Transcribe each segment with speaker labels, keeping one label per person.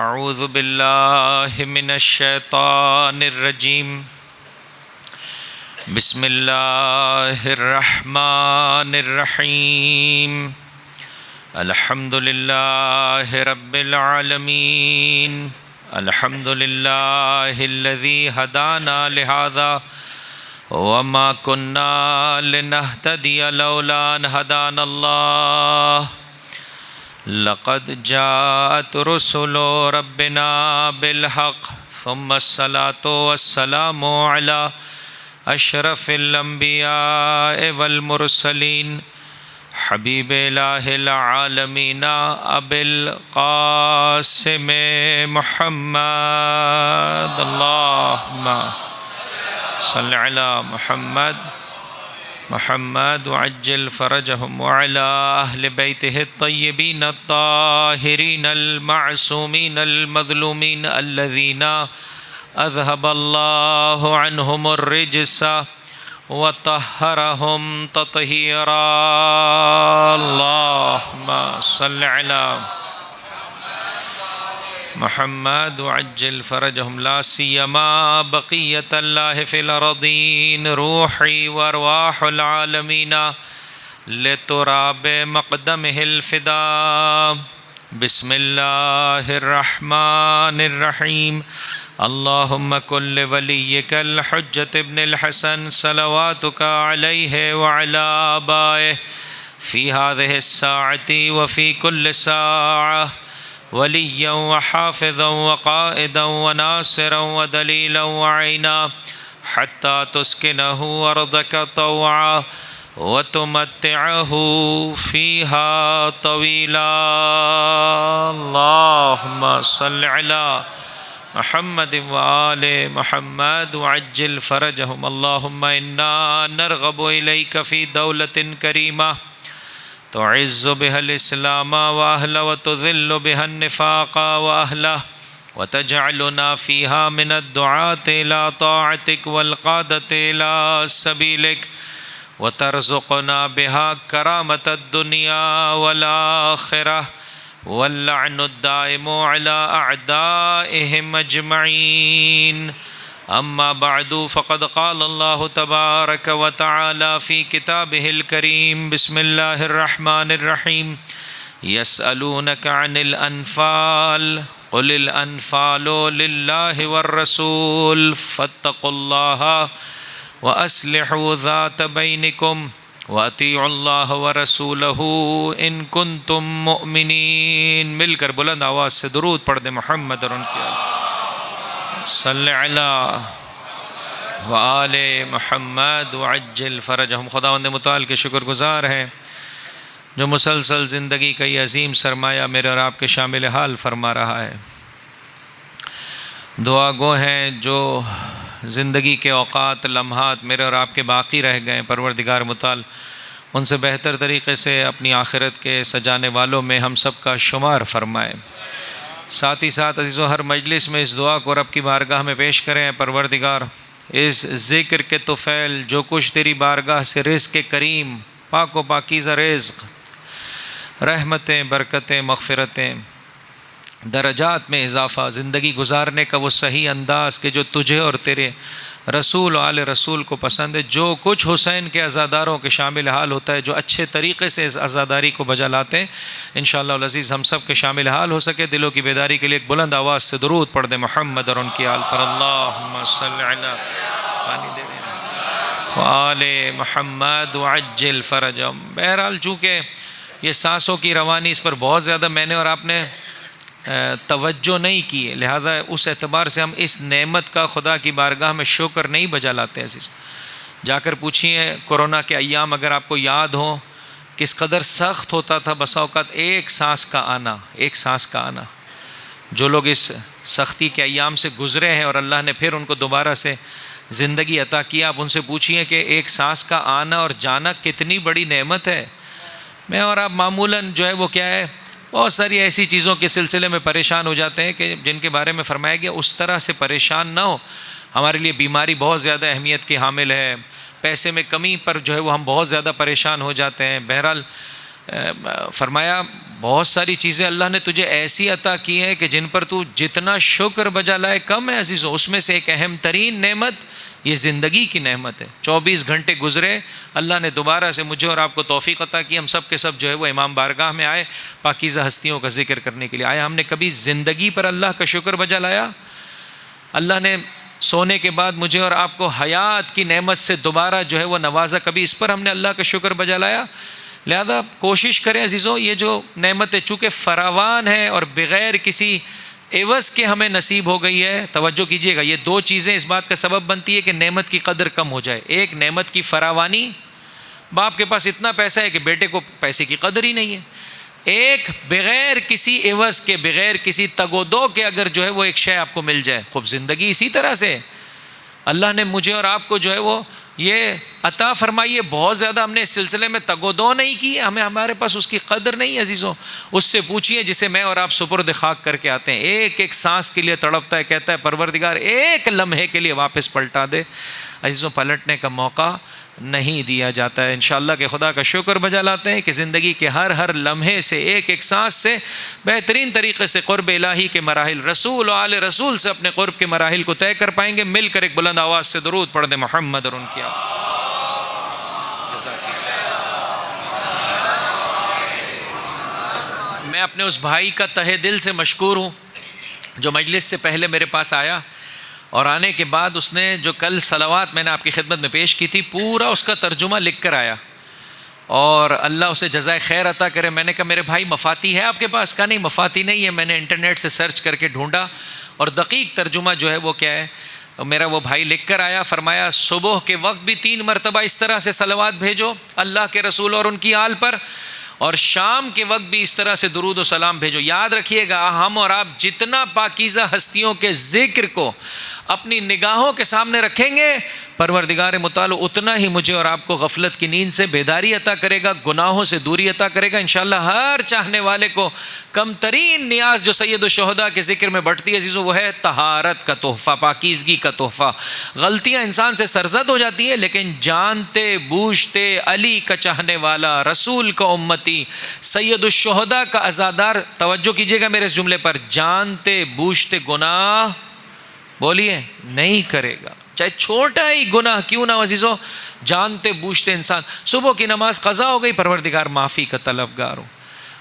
Speaker 1: اعوذ باللہ من الشیطان الرجیم بسم اللہ الرحمن الرحیم الحمد للہ رب العالمین الحمد للہ الذی ہدانا لہذا وما كنا لنهتدي لولا ان هدانا الله لقد جاءت رسل ربنا بالحق ثم الصلاة والسلام على اشرف الانبیاء والمرسلین حبیب الہ العالمین ابی القاسم محمد اللہم صلی علی محمد وعجل فرجهم وعلى اہل بیتہ الطیبین الطاہرین المعصومین المظلومین الذین اذهب اللہ عنہم الرجس وطہرہم تطہیرا اللہم صلی علی محمد وعجل فرجهم لا سیما بقیت اللہ فی الارضین روحی وارواح العالمین لتراب مقدمہ الفدا بسم اللہ الرحمن الرحیم اللہم کن لولیک الحجۃ ابن الحسن صلواتک علیہ وعلی آبائہ فی هذه الساعة وفی کل ساعة ولیا وحافظا وقائدا وناصرا ودلیلا وعینا حتی تسکنہ ارضک طوعا وتمتعہ فیہا طویلا اللہم صل علی محمد وآل محمد وعجل فرجہم اللہم انا نرغب الیک فی دولت کریمہ تعز بها الإسلام وأهله وتذل بها النفاق وأهله وتجعلنا فيها من الدعاة إلى طاعتك والقادة إلى سبيلك وترزقنا بها كرامة الدنيا والآخرة واللعن الدائم على أعدائهم أجمعين اما بعد فقد قال اللہ تبارک وتعالی فی کتابہ الکریم بسم اللہ الرحمن الرحیم یسألونک عن الانفال قل الانفال للہ والرسول فاتقوا اللہ واسلحوا ذات بینکم واطیعوا اللہ ورسولہ ان کنتم مؤمنین۔ مل کر بلند آواز سے درود پڑھ دیں محمد اور ان کے صلی علی وآل محمد وعجل فرجہم۔ خداوند متعال کے شکر گزار ہیں جو مسلسل زندگی کا یہ عظیم سرمایہ میرے اور آپ کے شامل حال فرما رہا ہے۔ دعا گو ہیں جو زندگی کے اوقات لمحات میرے اور آپ کے باقی رہ گئے، پروردگار متعال ان سے بہتر طریقے سے اپنی آخرت کے سجانے والوں میں ہم سب کا شمار فرمائے۔ ساتھ ہی ساتھ عزیزو ہر مجلس میں اس دعا کو رب کی بارگاہ میں پیش کریں، پروردگار اس ذکر کے طفیل جو کچھ تیری بارگاہ سے رزق کریم پاک و پاکیزہ رزق رحمتیں برکتیں مغفرتیں درجات میں اضافہ زندگی گزارنے کا وہ صحیح انداز کہ جو تجھے اور تیرے رسول و آل رسول کو پسند ہے، جو کچھ حسین کے عزاداروں کے شامل حال ہوتا ہے، جو اچھے طریقے سے اس عزاداری کو بجا لاتے ہیں، انشاءاللہ العزیز ہم سب کے شامل حال ہو سکے۔ دلوں کی بیداری کے لیے ایک بلند آواز سے درود پڑھ دیں محمد اور ان کی آل پر اللہم صلی علی وآل محمد وعجل فرجہم۔ بہرحال چونکہ یہ سانسوں کی روانی اس پر بہت زیادہ میں نے اور آپ نے توجہ نہیں کی ہے، لہذا اس اعتبار سے ہم اس نعمت کا خدا کی بارگاہ میں شکر نہیں بجا لاتے عزیز۔ جا کر پوچھئے کورونا کے ایام اگر آپ کو یاد ہو کس قدر سخت ہوتا تھا بسا اوقات ایک سانس کا آنا۔ جو لوگ اس سختی کے ایام سے گزرے ہیں اور اللہ نے پھر ان کو دوبارہ سے زندگی عطا کیا، آپ ان سے پوچھئے کہ ایک سانس کا آنا اور جانا کتنی بڑی نعمت ہے۔ میں اور آپ معمولاً جو ہے وہ کیا ہے، بہت ساری ایسی چیزوں کے سلسلے میں پریشان ہو جاتے ہیں کہ جن کے بارے میں فرمایا گیا اس طرح سے پریشان نہ ہو۔ ہمارے لیے بیماری بہت زیادہ اہمیت کی حامل ہے، پیسے میں کمی پر جو ہے وہ ہم بہت زیادہ پریشان ہو جاتے ہیں۔ بہرحال فرمایا بہت ساری چیزیں اللہ نے تجھے ایسی عطا کی ہیں کہ جن پر تو جتنا شکر بجا لائے کم ہے عزیزو. اس میں سے ایک اہم ترین نعمت یہ زندگی کی نعمت ہے. 24 گھنٹے گزرے, اللہ نے دوبارہ سے مجھے اور آپ کو توفیق عطا کی, ہم سب کے سب جو ہے وہ امام بارگاہ میں آئے, پاکیزہ ہستیوں کا ذکر کرنے کے لیے آئے. ہم نے کبھی زندگی پر اللہ کا شکر بجا لایا؟ اللہ نے سونے کے بعد مجھے اور آپ کو حیات کی نعمت سے دوبارہ جو ہے وہ نوازا, کبھی اس پر ہم نے اللہ کا شکر بجا لایا؟ لہذا کوشش کریں عزیزو, یہ جو نعمتیں چونکہ فراوان ہے اور بغیر کسی عوض کے ہمیں نصیب ہو گئی ہے, توجہ کیجئے گا, یہ دو چیزیں اس بات کا سبب بنتی ہے کہ نعمت کی قدر کم ہو جائے. ایک نعمت کی فراوانی, باپ کے پاس اتنا پیسہ ہے کہ بیٹے کو پیسے کی قدر ہی نہیں ہے. ایک بغیر کسی عوض کے, بغیر کسی تگ و دو کے اگر جو ہے وہ ایک شے آپ کو مل جائے. خوب زندگی اسی طرح سے اللہ نے مجھے اور آپ کو جو ہے وہ یہ عطا فرمائیے. بہت زیادہ ہم نے اس سلسلے میں تگ و دو نہیں کی, ہمارے پاس اس کی قدر نہیں ہے عزیزوں. اس سے پوچھئے جسے میں اور آپ سپرد خاک کر کے آتے ہیں, ایک ایک سانس کے لیے تڑپتا ہے, کہتا ہے پروردگار ایک لمحے کے لیے واپس پلٹا دے. عزیزوں پلٹنے کا موقع نہیں دیا جاتا ہے. انشاءاللہ کہ خدا کا شکر بجا لاتے ہیں کہ زندگی کے ہر لمحے سے, ایک ایک سانس سے بہترین طریقے سے قرب الہی کے مراحل, رسول و آل رسول سے اپنے قرب کے مراحل کو طے کر پائیں گے. مل کر ایک بلند آواز سے درود پڑھ دیں محمد اور ان کی میں اپنے اس بھائی کا تہہ دل سے مشکور ہوں جو مجلس سے پہلے میرے پاس آیا, اور آنے کے بعد اس نے جو کل صلوات میں نے آپ کی خدمت میں پیش کی تھی پورا اس کا ترجمہ لکھ کر آیا, اور اللہ اسے جزائے خیر عطا کرے. میں نے کہا میرے بھائی مفاتی ہے آپ کے پاس؟ کہا نہیں مفاتی نہیں ہے, میں نے انٹرنیٹ سے سرچ کر کے ڈھونڈا اور دقیق ترجمہ جو ہے وہ کیا ہے میرا وہ بھائی لکھ کر آیا. فرمایا صبح کے وقت بھی 3 مرتبہ اس طرح سے صلوات بھیجو اللہ کے رسول اور ان کی آل پر, اور شام کے وقت بھی اس طرح سے درود و سلام بھیجو. یاد رکھیے گا ہم اور آپ جتنا پاکیزہ ہستیوں کے ذکر کو اپنی نگاہوں کے سامنے رکھیں گے, پروردگار متعال اتنا ہی مجھے اور آپ کو غفلت کی نیند سے بیداری عطا کرے گا, گناہوں سے دوری عطا کرے گا. انشاءاللہ ہر چاہنے والے کو کم ترین نیاز جو سید الشہداء کے ذکر میں بڑھتی ہے عزیزو وہ ہے طہارت کا تحفہ, پاکیزگی کا تحفہ. غلطیاں انسان سے سرزد ہو جاتی ہے, لیکن جانتے بوجھتے علی کا چاہنے والا, رسول کا امتی, سید الشہداء کا عزادار, توجہ کیجئے گا میرے اس جملے پر, جانتے بوجھتے گناہ بولیے نہیں کرے گا, چاہے چھوٹا ہی گناہ کیوں نہ عزیزو. جانتے بوجھتے انسان, صبح کی نماز قضا ہو گئی, پروردگار معافی کا طلبگار ہوں.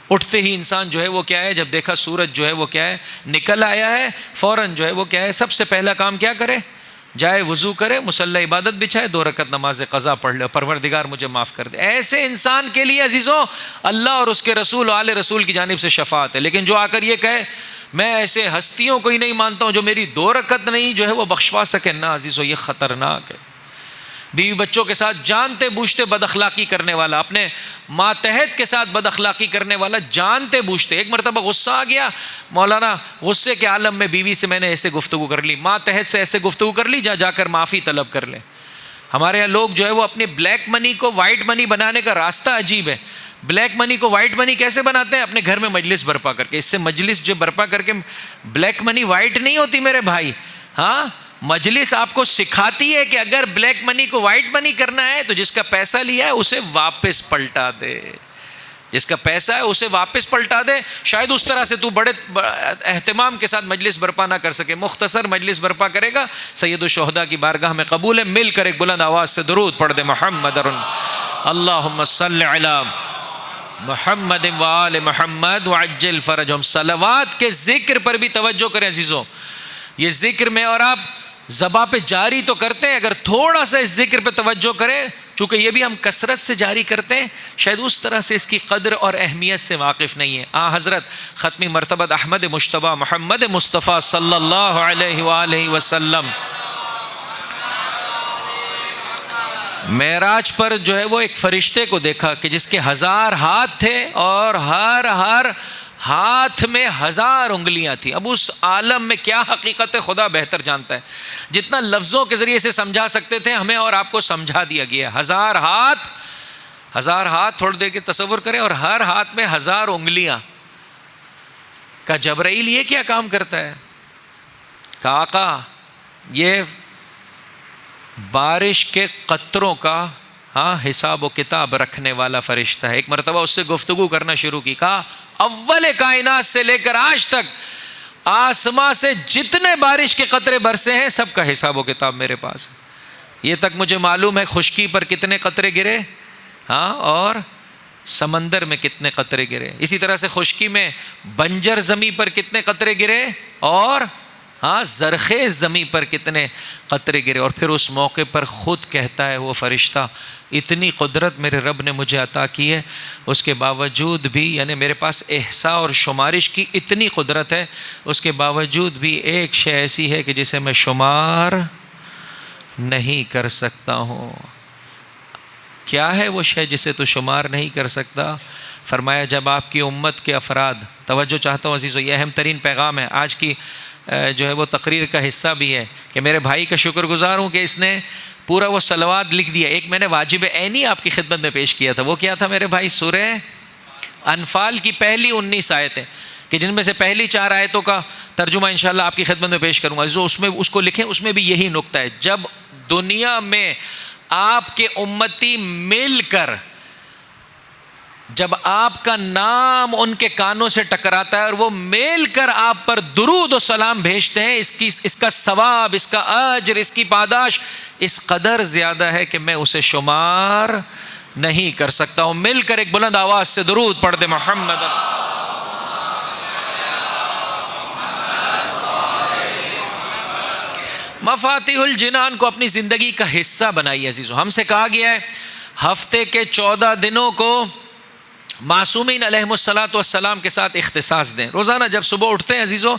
Speaker 1: اٹھتے ہی انسان جو ہے وہ کیا ہے, جب دیکھا سورج جو ہے وہ کیا ہے نکل آیا ہے, فوراً جو ہے وہ کیا ہے سب سے پہلا کام کیا کرے, جائے وضو کرے, مصلی عبادت بچھائے, 2 رکعت نماز قضا پڑھ لے, پروردگار مجھے معاف کر دے. ایسے انسان کے لیے عزیزو اللہ اور اس کے رسول و آل رسول کی جانب سے شفاعت ہے. لیکن جو آ کر یہ کہے میں ایسے ہستیوں کو ہی نہیں مانتا ہوں جو میری 2 رکعت نہیں جو ہے وہ بخشوا سکے, نہ عزیزو یہ خطرناک ہے. بیوی بچوں کے ساتھ جانتے بوجھتے بد اخلاقی کرنے والا, اپنے ماتحت کے ساتھ بد اخلاقی کرنے والا جانتے بوجھتے. ایک مرتبہ غصہ آ گیا, مولانا غصے کے عالم میں بیوی سے میں نے ایسے گفتگو کر لی, ماتحت سے ایسے گفتگو کر لی, جا کر معافی طلب کر لیں. ہمارے یہاں لوگ جو ہے وہ اپنے بلیک منی کو وائٹ منی بنانے کا راستہ عجیب ہے. بلیک منی کو وائٹ منی کیسے بناتے ہیں؟ اپنے گھر میں مجلس برپا کر کے. اس سے مجلس جو برپا کر کے, بلیک منی وائٹ نہیں ہوتی میرے بھائی. ہاں مجلس آپ کو سکھاتی ہے کہ اگر بلیک منی کو وائٹ منی کرنا ہے تو جس کا پیسہ لیا ہے اسے واپس پلٹا دے, جس کا پیسہ ہے اسے واپس پلٹا دے. شاید اس طرح سے تو بڑے اہتمام کے ساتھ مجلس برپا نہ کر سکے, مختصر مجلس برپا کرے گا, سید الشہداء کی بارگاہ میں قبول ہے. مل کر ایک بلند آواز سے درود پڑھ دے محمد اللہم صلی علی محمد و آل محمد وعجل فرجہم. صلوات کے ذکر پر بھی توجہ کریں عزیزو. یہ ذکر میں اور آپ زباں پہ جاری تو کرتے ہیں, اگر تھوڑا سا اس ذکر پہ توجہ کریں, چونکہ یہ بھی ہم کثرت سے جاری کرتے ہیں, شاید اس طرح سے اس کی قدر اور اہمیت سے واقف نہیں ہے. حضرت ختمی مرتبہ احمد مجتبیٰ محمد مصطفیٰ صلی اللہ علیہ وآلہ وسلم معراج پر جو ہے وہ ایک فرشتے کو دیکھا کہ جس کے 1000 ہاتھ تھے اور ہر ہاتھ میں 1000 انگلیاں تھیں. اب اس عالم میں کیا حقیقت ہے خدا بہتر جانتا ہے. جتنا لفظوں کے ذریعے سے سمجھا سکتے تھے ہمیں اور آپ کو سمجھا دیا گیا. 1000 ہاتھ تھوڑی دیر کے تصور کریں, اور ہر ہاتھ میں 1000 انگلیاں. کا جبرائیل یہ کیا کام کرتا ہے؟ کہ آقا یہ بارش کے قطروں کا ہاں حساب و کتاب رکھنے والا فرشتہ ہے. ایک مرتبہ اس سے گفتگو کرنا شروع کی, کہا اول کائنات سے لے کر آج تک آسماں سے جتنے بارش کے قطرے برسے ہیں سب کا حساب و کتاب میرے پاس ہے. یہ تک مجھے معلوم ہے خشکی پر کتنے قطرے گرے, ہاں, اور سمندر میں کتنے قطرے گرے. اسی طرح سے خشکی میں بنجر زمین پر کتنے قطرے گرے, اور ہاں زرخیز زمین پر کتنے قطرے گرے. اور پھر اس موقع پر خود کہتا ہے وہ فرشتہ, اتنی قدرت میرے رب نے مجھے عطا کی ہے, اس کے باوجود بھی, یعنی میرے پاس احصاء اور شمارش کی اتنی قدرت ہے, اس کے باوجود بھی ایک شے ایسی ہے کہ جسے میں شمار نہیں کر سکتا ہوں. کیا ہے وہ شے جسے تو شمار نہیں کر سکتا؟ فرمایا جب آپ کی امت کے افراد, توجہ چاہتا ہوں عزیزو, یہ اہم ترین پیغام ہے آج کی جو ہے وہ تقریر کا حصہ بھی ہے, کہ میرے بھائی کا شکر گزار ہوں کہ اس نے پورا وہ صلوات لکھ دیا. ایک میں نے واجب عینی آپ کی خدمت میں پیش کیا تھا, وہ کیا تھا میرے بھائی؟ سورہ انفال کی پہلی 19 آیتیں, کہ جن میں سے پہلی 4 آیتوں کا ترجمہ انشاءاللہ آپ کی خدمت میں پیش کروں گا. جو اس میں اس کو لکھیں, اس میں بھی یہی نقطہ ہے. جب دنیا میں آپ کے امتی مل کر, جب آپ کا نام ان کے کانوں سے ٹکراتا ہے اور وہ مل کر آپ پر درود و سلام بھیجتے ہیں, اس کا ثواب, اس کا اجر, اس کی پاداش اس قدر زیادہ ہے کہ میں اسے شمار نہیں کر سکتا ہوں. مل کر ایک بلند آواز سے درود پڑھ دے محمد. مفاتیح الجنان کو اپنی زندگی کا حصہ بنائیے عزیزو. ہم سے کہا گیا ہے ہفتے کے 14 دنوں کو معصومین علیہم الصلاۃ والسلام کے ساتھ اختصاص دیں. روزانہ جب صبح اٹھتے ہیں عزیزو,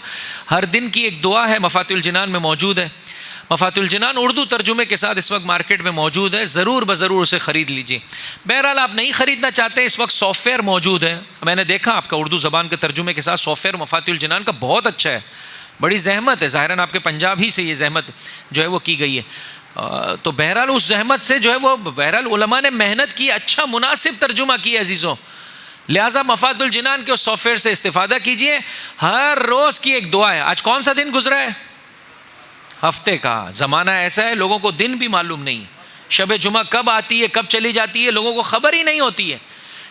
Speaker 1: ہر دن کی ایک دعا ہے, مفاتیح الجنان میں موجود ہے. مفاتیح الجنان اردو ترجمے کے ساتھ اس وقت مارکیٹ میں موجود ہے, ضرور بضرور اسے خرید لیجیے. بہرحال آپ نہیں خریدنا چاہتے, اس وقت سافٹ ویئر موجود ہے. میں نے دیکھا آپ کا اردو زبان کے ترجمے کے ساتھ سافٹ ویئر مفاتیح الجنان کا بہت اچھا ہے. بڑی زحمت ہے, ظاہراً آپ کے پنجاب ہی سے یہ زحمت جو ہے وہ کی گئی ہے, تو بہرحال اس زحمت سے جو ہے وہ بہرحال علماء نے محنت کی, اچھا مناسب ترجمہ کیا عزیزوں. لہٰذا مفاتیح الجنان کے اس سافٹ ویئر سے استفادہ کیجئے. ہر روز کی ایک دعا ہے. آج کون سا دن گزرا ہے؟ ہفتے کا. زمانہ ایسا ہے لوگوں کو دن بھی معلوم نہیں, شب جمعہ کب آتی ہے کب چلی جاتی ہے لوگوں کو خبر ہی نہیں ہوتی ہے.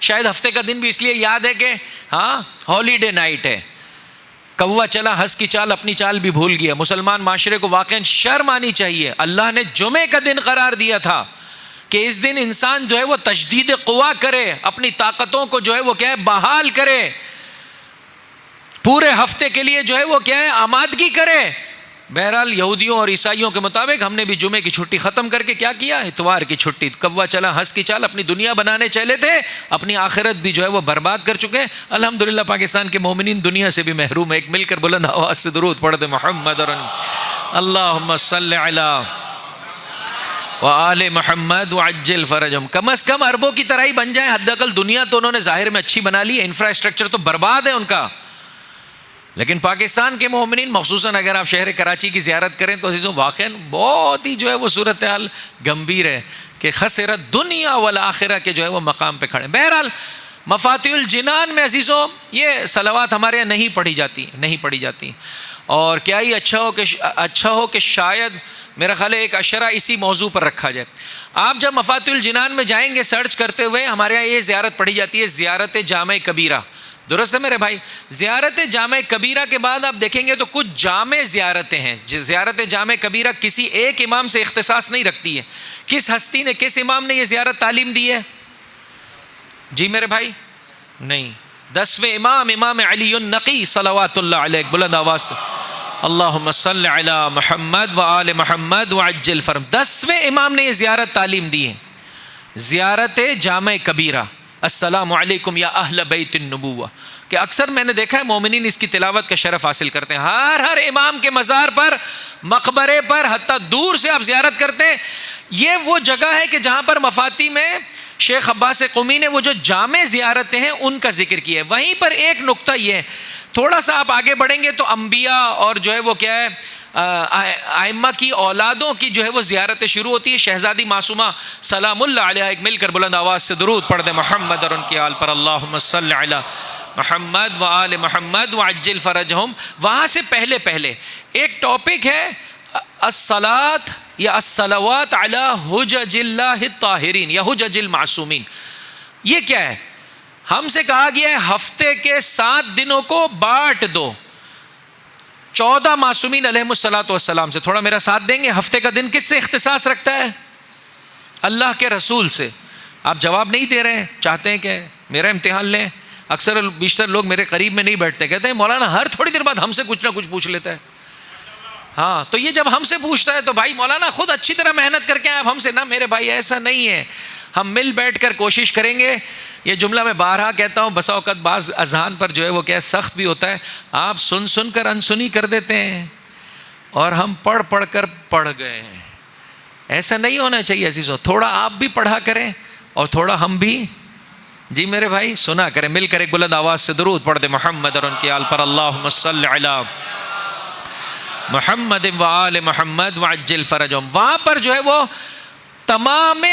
Speaker 1: شاید ہفتے کا دن بھی اس لیے یاد ہے کہ ہاں ہالیڈے نائٹ ہے. کوا چلا ہنس کی چال اپنی چال بھی بھول گیا. مسلمان معاشرے کو واقعاً شرم آنی چاہیے. اللہ نے جمعے کا دن قرار دیا تھا کہ اس دن انسان جو ہے وہ تجدید قوا کرے, اپنی طاقتوں کو جو ہے وہ کیا ہے بحال کرے, پورے ہفتے کے لیے جو ہے وہ کیا ہے آمادگی کرے. بہرحال یہودیوں اور عیسائیوں کے مطابق ہم نے بھی جمعے کی چھٹی ختم کر کے کیا کیا, اتوار کی چھٹی. کوا چلا ہنس کی چال, اپنی دنیا بنانے چلے تھے, اپنی آخرت بھی جو ہے وہ برباد کر چکے. الحمدللہ پاکستان کے مومنین دنیا سے بھی محروم ہے. ایک مل کر بلند آواز سے درود پڑھ دے محمد اللہم صلی علی وآل محمد وعجل فرجہم. کم از کم عربوں کی طرح ہی بن جائیں, حد اقل دنیا تو انہوں نے ظاہر میں اچھی بنا لی, انفراسٹرکچر تو برباد ہے ان کا. لیکن پاکستان کے مومنین, خصوصاً اگر آپ شہر کراچی کی زیارت کریں تو عزیزوں واقعاً بہت ہی جو ہے وہ صورتحال گمبھیر ہے کہ خسرت دنیا والآخرہ کے جو ہے وہ مقام پہ کھڑے. بہرحال مفاتیح الجنان میں عزیزوں یہ صلوات ہمارے یہاں نہیں پڑھی جاتی. اور کیا ہی اچھا ہو کہ شاید میرا خیال ہے ایک عشرہ اسی موضوع پر رکھا جائے. آپ جب مفاتیح الجنان میں جائیں گے سرچ کرتے ہوئے, ہمارے یہاں یہ زیارت پڑھی جاتی ہے, زیارت جامع کبیرہ. درست ہے میرے بھائی؟ زیارت جامع کبیرہ کے بعد آپ دیکھیں گے تو کچھ جامع زیارتیں ہیں. زیارت جامع کبیرہ کسی ایک امام سے اختصاص نہیں رکھتی ہے. کس ہستی نے, کس امام نے یہ زیارت تعلیم دی ہے؟ جی میرے بھائی نہیں, 10ویں امام علی النقی صلوات اللہ علیہ. بلند آواز سے اللہم صلی علی محمد وآل محمد وعجل فرم. 10ویں امام نے یہ زیارت تعلیم دی ہے, زیارت جامع کبیرہ. السلام علیکم یا اہل بیت النبوہ, کہ اکثر میں نے دیکھا ہے مومنین اس کی تلاوت کا شرف حاصل کرتے ہیں. ہر امام کے مزار پر, مقبرے پر, حتیٰ دور سے آپ زیارت کرتے ہیں. یہ وہ جگہ ہے کہ جہاں پر مفاتیح میں شیخ عباس قمی نے وہ جو جامع زیارتیں ہیں ان کا ذکر کیا ہے. وہیں پر ایک نقطہ یہ ہے, تھوڑا سا آپ آگے بڑھیں گے تو انبیاء اور جو ہے وہ کیا ہے ائمہ کی اولادوں کی جو ہے وہ زیارتیں شروع ہوتی ہے. شہزادی معصومہ سلام اللہ علیہ, ایک مل کر بلند آواز سے درود پڑھ دیں محمد اور ان کی آل پر. اللہم صلی علی محمد وآل محمد وعجل فرجہم. وہاں سے پہلے ایک ٹاپک ہے الصلاۃ یا الصلوات علی حجج اللہ الطاہرین یا حجج المعصومین. یہ کیا ہے؟ ہم سے کہا گیا ہے ہفتے کے 7 دنوں کو بانٹ دو 14 معصومین علیہ الصلوۃ والسلام سے. تھوڑا میرا ساتھ دیں گے؟ ہفتے کا دن کس سے اختصاص رکھتا ہے؟ اللہ کے رسول سے. آپ جواب نہیں دے رہے ہیں, چاہتے ہیں کہ میرا امتحان لیں. اکثر بیشتر لوگ میرے قریب میں نہیں بیٹھتے, کہتے ہیں مولانا ہر تھوڑی دیر بعد ہم سے کچھ نہ کچھ پوچھ لیتا ہے. ہاں تو یہ جب ہم سے پوچھتا ہے تو بھائی مولانا خود اچھی طرح محنت کر کے آئے, اب ہم سے نہ. میرے بھائی ایسا نہیں ہے, ہم مل بیٹھ کر کوشش کریں گے. یہ جملہ میں بارہا کہتا ہوں, بسا اوقات بعض اذہان پر جو ہے وہ کیا سخت بھی ہوتا ہے. آپ سن سن کر انسنی کر دیتے ہیں اور ہم پڑھ پڑھ کر پڑھ گئے ہیں. ایسا نہیں ہونا چاہیے عزیزو. تھوڑا آپ بھی پڑھا کریں اور تھوڑا ہم بھی. جی میرے بھائی سنا کریں, مل کر ایک بلند آواز سے درود پڑھ دے محمد اور ان کی آل پر. اللہم صل علی محمد و آل محمد وعجل فرجہم. وہاں پر جو ہے وہ تمام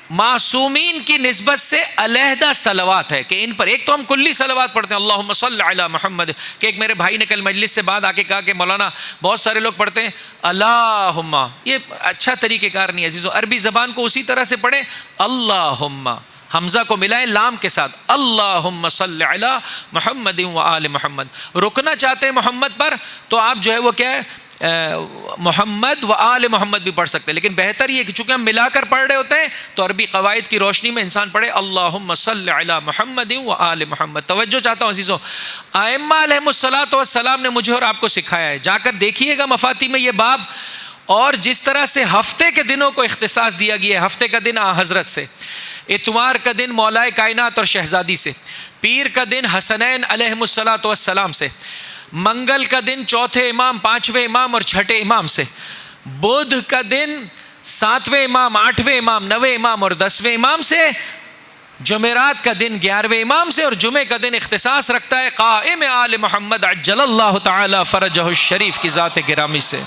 Speaker 1: معصومین کی نسبت سے علیحدہ صلوات ہے کہ ان پر ایک تو ہم کلی صلوات پڑھتے ہیں اللہم صل علی محمد. کہ ایک میرے بھائی نے کل مجلس سے بعد آ کے کہا کہ مولانا بہت سارے لوگ پڑھتے ہیں اللہم. یہ اچھا طریقہ کار نہیں عزیزو. عربی زبان کو اسی طرح سے پڑھیں, اللہم حمزہ کو ملائیں لام کے ساتھ, اللہم صل علی محمد و آل محمد. رکنا چاہتے ہیں محمد پر تو آپ جو ہے وہ کیا ہے محمد و آل محمد بھی پڑھ سکتے ہیں, لیکن بہتر یہ کہ چونکہ ہم ملا کر پڑھ رہے ہوتے ہیں تو عربی قواعد کی روشنی میں انسان پڑھے اللہم صل علی محمد و آل محمد. توجہ چاہتا ہوں عزیزو, ائمہ علیہم الصلوۃ والسلام نے مجھے اور آپ کو سکھایا ہے. جا کر دیکھیے گا مفاتی میں یہ باب, اور جس طرح سے ہفتے کے دنوں کو اختصاص دیا گیا ہے. ہفتے کا دن حضرت سے, اتوار کا دن مولا کائنات اور شہزادی سے, پیر کا دن حسنین علیہم الصلوۃ والسلام سے, منگل کا دن چوتھے امام, پانچویں امام اور چھٹے امام سے, بدھ کا دن 7ویں امام, 8ویں امام, 9ویں امام اور 10ویں امام سے, جمعرات کا دن 11ویں امام سے, اور جمعے کا دن اختصاص رکھتا ہے قائم آل محمد عجل اللہ تعالی فرجہ الشریف کی ذات گرامی سے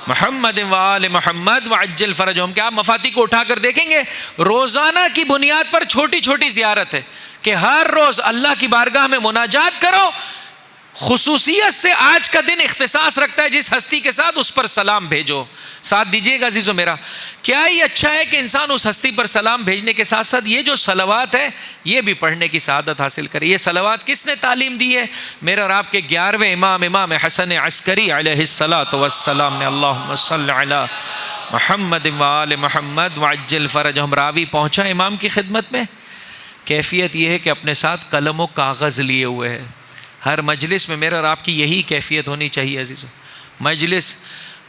Speaker 1: محمد و آل محمد وعجل فرجہم. کہ آپ مفاتی کو اٹھا کر دیکھیں گے روزانہ کی بنیاد پر چھوٹی چھوٹی زیارت ہے کہ ہر روز اللہ کی بارگاہ میں مناجات کرو. خصوصیت سے آج کا دن اختصاص رکھتا ہے جس ہستی کے ساتھ اس پر سلام بھیجو. ساتھ دیجئے گا عزیزو میرا. کیا ہی اچھا ہے کہ انسان اس ہستی پر سلام بھیجنے کے ساتھ ساتھ یہ جو صلوات ہے یہ بھی پڑھنے کی سعادت حاصل کرے. یہ صلوات کس نے تعلیم دی ہے؟ میرے اور آپ کے 11ویں امام امام حسن عسکری علیہ الصلوۃ والسلام نے. اللہم صل علی محمد و آل محمد وعجل فرجہم. راوی پہنچا امام کی خدمت میں, کیفیت یہ ہے کہ اپنے ساتھ قلم و کاغذ لیے ہوئے ہے. ہر مجلس میں میرے اور آپ کی یہی کیفیت ہونی چاہیے عزیزو. مجلس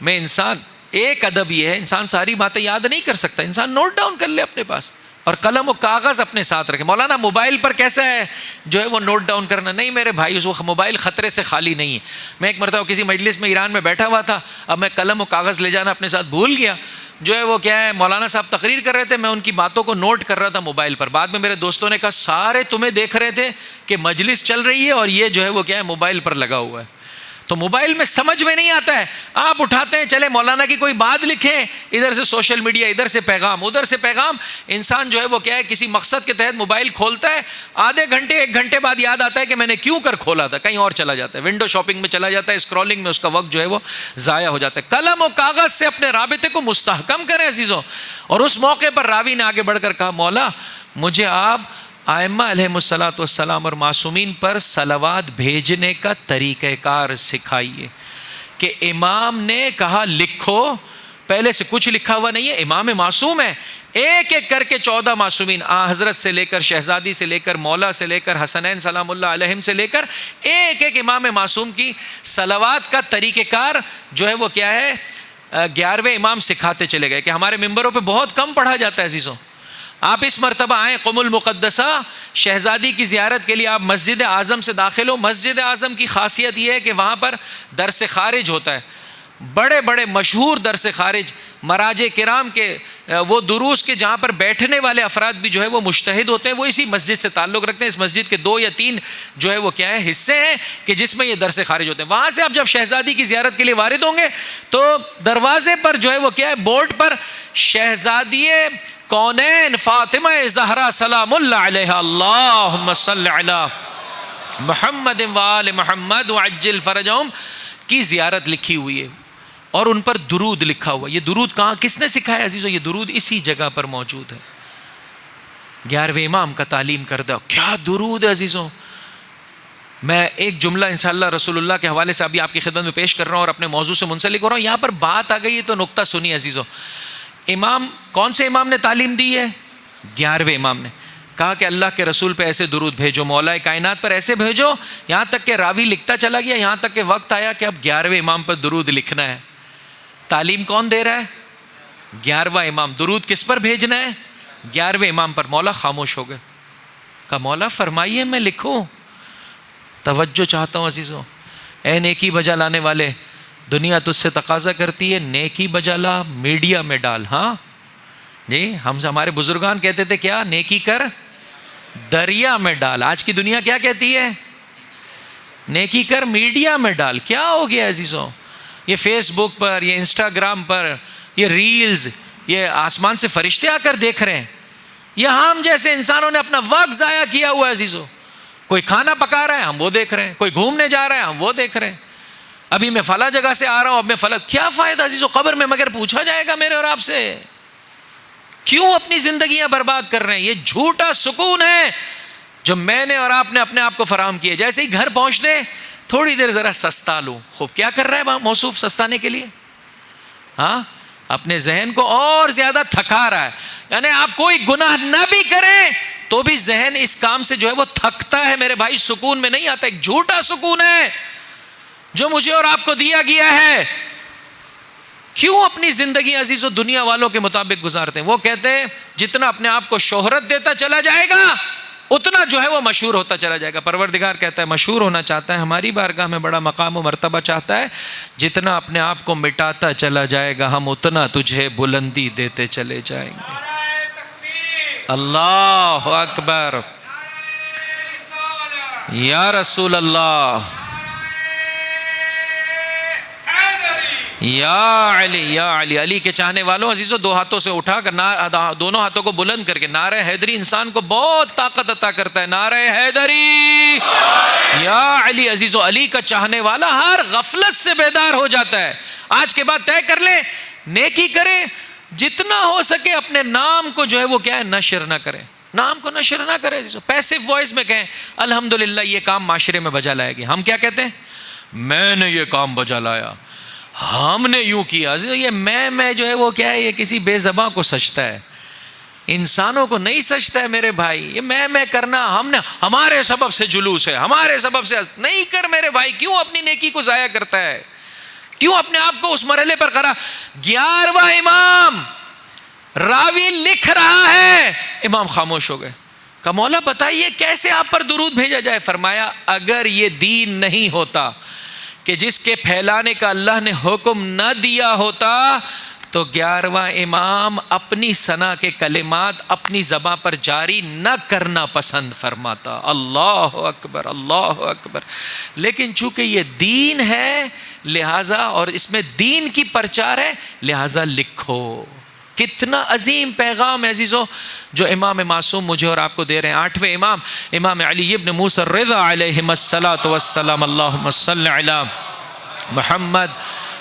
Speaker 1: میں انسان, ایک ادب یہ ہے انسان ساری باتیں یاد نہیں کر سکتا, انسان نوٹ ڈاؤن کر لے اپنے پاس, اور قلم و کاغذ اپنے ساتھ رکھے. مولانا موبائل پر کیسا ہے جو ہے وہ نوٹ ڈاؤن کرنا؟ نہیں میرے بھائی, اس وقت موبائل خطرے سے خالی نہیں ہے. میں ایک مرتبہ کسی مجلس میں ایران میں بیٹھا ہوا تھا, اب میں قلم و کاغذ لے جانا اپنے ساتھ بھول گیا. جو ہے وہ کیا ہے, مولانا صاحب تقریر کر رہے تھے, میں ان کی باتوں کو نوٹ کر رہا تھا موبائل پر. بعد میں میرے دوستوں نے کہا سارے تمہیں دیکھ رہے تھے کہ مجلس چل رہی ہے اور یہ جو ہے وہ کیا ہے موبائل پر لگا ہوا ہے. تو موبائل میں سمجھ میں نہیں آتا ہے, آپ اٹھاتے ہیں چلے مولانا کی کوئی بات لکھیں, ادھر سے سوشل میڈیا, ادھر سے پیغام, ادھر سے پیغام. انسان جو ہے وہ کیا ہے کسی مقصد کے تحت موبائل کھولتا ہے, آدھے گھنٹے 1 گھنٹے بعد یاد آتا ہے کہ میں نے کیوں کر کھولا تھا, کہیں اور چلا جاتا ہے, ونڈو شاپنگ میں چلا جاتا ہے, اسکرولنگ میں اس کا وقت جو ہے وہ ضائع ہو جاتا ہے. قلم و کاغذ سے اپنے رابطے کو مستحکم کریں عزیزوں. اور اس موقع پر راوی نے آگے بڑھ کر کہا مولا مجھے آپ ائمہ علیہم الصلوۃ والسلام اور معصومین پر صلوات بھیجنے کا طریقہ کار سکھائیے. کہ امام نے کہا لکھو, پہلے سے کچھ لکھا ہوا نہیں ہے, امام معصوم ہے, ایک ایک کر کے 14 معصومین, حضرت سے لے کر شہزادی سے لے کر مولا سے لے کر حسنین سلام اللہ علیہم سے لے کر ایک ایک امام معصوم کی صلوات کا طریقہ کار جو ہے وہ کیا ہے 11ویں امام سکھاتے چلے گئے. کہ ہمارے ممبروں پہ بہت کم پڑھا جاتا ہے عزیزوں. آپ اس مرتبہ آئیں قم المقدسہ شہزادی کی زیارت کے لیے, آپ مسجد اعظم سے داخل ہو. مسجد اعظم کی خاصیت یہ ہے کہ وہاں پر درس خارج ہوتا ہے, بڑے بڑے مشہور درس خارج, مراجع کرام کے وہ دروس کے جہاں پر بیٹھنے والے افراد بھی جو ہے وہ مجتہد ہوتے ہیں, وہ اسی مسجد سے تعلق رکھتے ہیں. اس مسجد کے 2 یا 3 جو ہے وہ کیا ہے حصے ہیں کہ جس میں یہ درس خارج ہوتے ہیں. وہاں سے آپ جب شہزادی کی زیارت کے لیے وارد ہوں گے تو دروازے پر جو ہے وہ کیا ہے بورڈ پر شہزادی کونین فاطمہ زہرا سلام اللہ علیہا اللہم صل علی محمد و آل محمد وعجل فرجہم کی زیارت لکھی ہوئی ہے. اور ان پر درود لکھا ہوا. یہ درود کہاں کس نے سکھایا عزیزو؟ یہ درود اسی جگہ پر موجود ہے. 11ویں امام کا تعلیم کردہ کیا درود ہے عزیزوں. میں ایک جملہ انشاءاللہ رسول اللہ کے حوالے سے ابھی آپ کی خدمت میں پیش کر رہا ہوں اور اپنے موضوع سے منسلک ہو رہا ہوں. یہاں پر بات آ گئی ہے تو نقطہ سنی عزیزوں. امام کون سے امام نے تعلیم دی ہے؟ 11ویں امام نے کہا کہ اللہ کے رسول پہ ایسے درود بھیجو، مولا کائنات پر ایسے بھیجو. یہاں تک کہ راوی لکھتا چلا گیا، یہاں تک کہ وقت آیا کہ اب 11ویں امام پر درود لکھنا ہے. تعلیم کون دے رہا ہے؟ 11واں امام. درود کس پر بھیجنا ہے؟ 11ویں امام پر. مولا خاموش ہو گئے. کہا مولا فرمائیے میں لکھوں. توجہ چاہتا ہوں عزیزوں. اے نیکی بجا لانے والے، دنیا تجھ سے تقاضا کرتی ہے نیکی بجا لا، میڈیا میں ڈال. ہاں جی، ہمارے بزرگان کہتے تھے کیا؟ نیکی کر دریا میں ڈال. آج کی دنیا کیا کہتی ہے؟ نیکی کر میڈیا میں ڈال. کیا ہو گیا عزیزوں؟ یہ فیس بک پر، یہ انسٹاگرام پر، یہ ریلز، یہ آسمان سے فرشتے آ کر دیکھ رہے ہیں. یہ ہم جیسے انسانوں نے اپنا وقت ضائع کیا ہوا ہے عزیزوں. کوئی کھانا پکا رہا ہے ہم وہ دیکھ رہے ہیں، کوئی گھومنے جا رہا ہے ہم وہ دیکھ رہے ہیں. ابھی میں فلاں جگہ سے آ رہا ہوں، اب میں فلاں. کیا فائدہ عزیزوں؟ قبر میں مگر پوچھا جائے گا میرے اور آپ سے. کیوں اپنی زندگیاں برباد کر رہے ہیں؟ یہ جھوٹا سکون ہے جو میں نے اور آپ نے اپنے آپ کو فراہم کیا. جیسے ہی گھر پہنچتے تھوڑی دیر ذرا سستا لوں. خوب کیا کر رہا ہے موصوف سستانے کے لیے؟ ہاں، اپنے ذہن کو اور زیادہ تھکا رہا ہے. یعنی آپ کوئی گناہ نہ بھی کریں تو بھی ذہن اس کام سے جو ہے وہ تھکتا ہے میرے بھائی، سکون میں نہیں آتا. ایک جھوٹا سکون ہے جو مجھے اور آپ کو دیا گیا ہے. کیوں اپنی زندگی عزیز و دنیا والوں کے مطابق گزارتے ہیں؟ وہ کہتے ہیں جتنا اپنے آپ کو شہرت دیتا چلا جائے گا اتنا جو ہے وہ مشہور ہوتا چلا جائے گا. پروردگار کہتا ہے مشہور ہونا چاہتا ہے، ہماری بارگاہ میں بڑا مقام و مرتبہ چاہتا ہے، جتنا اپنے آپ کو مٹاتا چلا جائے گا ہم اتنا تجھے بلندی دیتے چلے جائیں گے. اللہ اکبر، یا رسول اللہ، یا علی، یا علی. علی کے چاہنے والوں عزیزو، دو ہاتھوں سے اٹھا کر دونوں ہاتھوں کو بلند کر کے نعرہ حیدری انسان کو بہت طاقت عطا کرتا ہے. نعرہ حیدری، یا علی. عزیزو، علی کا چاہنے والا ہر غفلت سے بیدار ہو جاتا ہے. آج کے بعد طے کر لے، نیکی کرے، جتنا ہو سکے اپنے نام کو جو ہے وہ کیا ہے نشر نہ کرے. نام کو نشر نہ کرے. پیسو وائس میں کہیں الحمدللہ یہ کام معاشرے میں بجا لائے گی. ہم کیا کہتے ہیں؟ میں نے یہ کام بجا لایا، ہم نے یوں کیا. یہ میں جو ہے وہ کیا ہے؟ یہ کسی بے زباں کو سجتا ہے، انسانوں کو نہیں سجتا ہے میرے بھائی. یہ میں کرنا، ہم نے، ہمارے سبب سے جلوس ہے، ہمارے سبب سے. نہیں کر میرے بھائی. کیوں اپنی نیکی کو ضائع کرتا ہے؟ کیوں اپنے آپ کو اس مرحلے پر کرا؟ 11واں امام، راوی لکھ رہا ہے، امام خاموش ہو گئے. کہا مولا بتائیے کیسے آپ پر درود بھیجا جائے؟ فرمایا اگر یہ دین نہیں ہوتا کہ جس کے پھیلانے کا اللہ نے حکم نہ دیا ہوتا تو 11واں امام اپنی ثنا کے کلمات اپنی زباں پر جاری نہ کرنا پسند فرماتا. اللہ اکبر، اللہ اکبر. لیکن چونکہ یہ دین ہے لہٰذا، اور اس میں دین کی پرچار ہے لہٰذا لکھو. کتنا عظیم پیغام ہے عزیزو جو امام معصوم مجھے اور آپ کو دے رہے ہیں. 8ویں امام، امام علی ابن موسیٰ الرضا علیہم الصلاۃ والسلام. اللہم صل علی محمد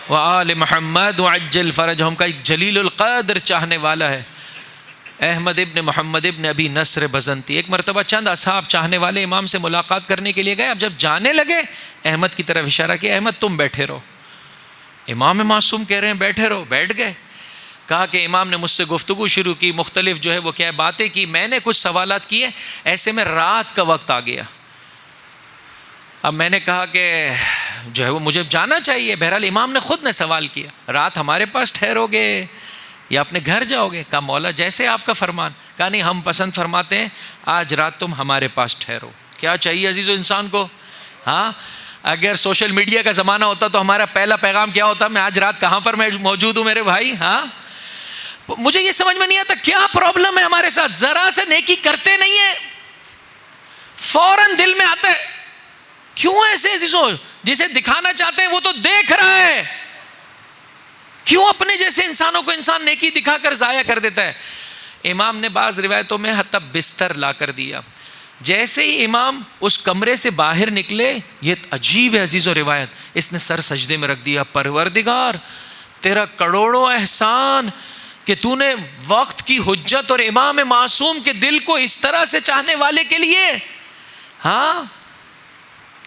Speaker 1: وآل محمد وعجل فرجہم کا ایک جلیل القدر چاہنے والا ہے، احمد ابن محمد ابن ابی نصر بزنتی. ایک مرتبہ چند اصحاب چاہنے والے امام سے ملاقات کرنے کے لیے گئے. اب جب جانے لگے احمد کی طرف اشارہ کیا، احمد تم بیٹھے رہو. امام معصوم کہہ رہے ہیں بیٹھے رہو. بیٹھ گئے. کہا کہ امام نے مجھ سے گفتگو شروع کی، مختلف جو ہے وہ کیا باتیں کی، میں نے کچھ سوالات کیے. ایسے میں رات کا وقت آ گیا. اب میں نے کہا کہ جو ہے وہ مجھے جانا چاہیے. بہرحال امام نے خود نے سوال کیا، رات ہمارے پاس ٹھہرو گے یا اپنے گھر جاؤ گے؟ کہا مولا جیسے آپ کا فرمان. کہا نہیں، ہم پسند فرماتے ہیں آج رات تم ہمارے پاس ٹھہرو. کیا چاہیے عزیزو انسان کو؟ ہاں، اگر سوشل میڈیا کا زمانہ ہوتا تو ہمارا پہلا پیغام کیا ہوتا؟ میں آج رات کہاں پر میں موجود ہوں میرے بھائی. ہاں، مجھے یہ سمجھ میں نہیں آتا کیا پرابلم ہے ہمارے ساتھ. ذرا سے نیکی کرتے نہیں ہیں، فوراً دل میں آتا ہے. کیوں ایسے عزیزو؟ جسے دکھانا چاہتے ہیں وہ تو دیکھ رہا ہے. کیوں اپنے جیسے انسانوں کو انسان نیکی دکھا کر ضائع کر دیتا ہے؟ امام نے بعض روایتوں میں حتی بستر لا کر دیا. جیسے ہی امام اس کمرے سے باہر نکلے، یہ عجیب ہے عزیز و روایت، اس نے سر سجدے میں رکھ دیا. پروردگار تیرا کروڑوں احسان کہ تو نے وقت کی حجت اور امام معصوم کے دل کو اس طرح سے چاہنے والے کے لیے، ہاں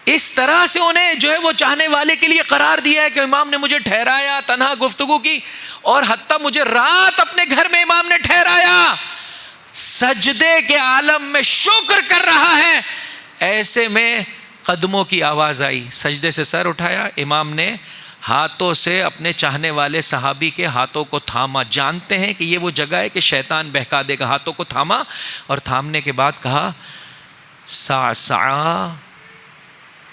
Speaker 1: اس طرح سے انہیں جو ہے وہ چاہنے والے کے لیے قرار دیا ہے کہ امام نے مجھے ٹھہرایا، تنہا گفتگو کی، اور حتیٰ مجھے رات اپنے گھر میں امام نے ٹھہرایا، سجدے کے عالم میں شکر کر رہا ہے۔ ایسے میں قدموں کی آواز آئی، سجدے سے سر اٹھایا، امام نے ہاتھوں سے اپنے چاہنے والے صحابی کے ہاتھوں کو تھاما۔ جانتے ہیں کہ یہ وہ جگہ ہے کہ شیطان بہکا دے گا۔ ہاتھوں کو تھاما اور تھامنے کے بعد کہا سعسعہ،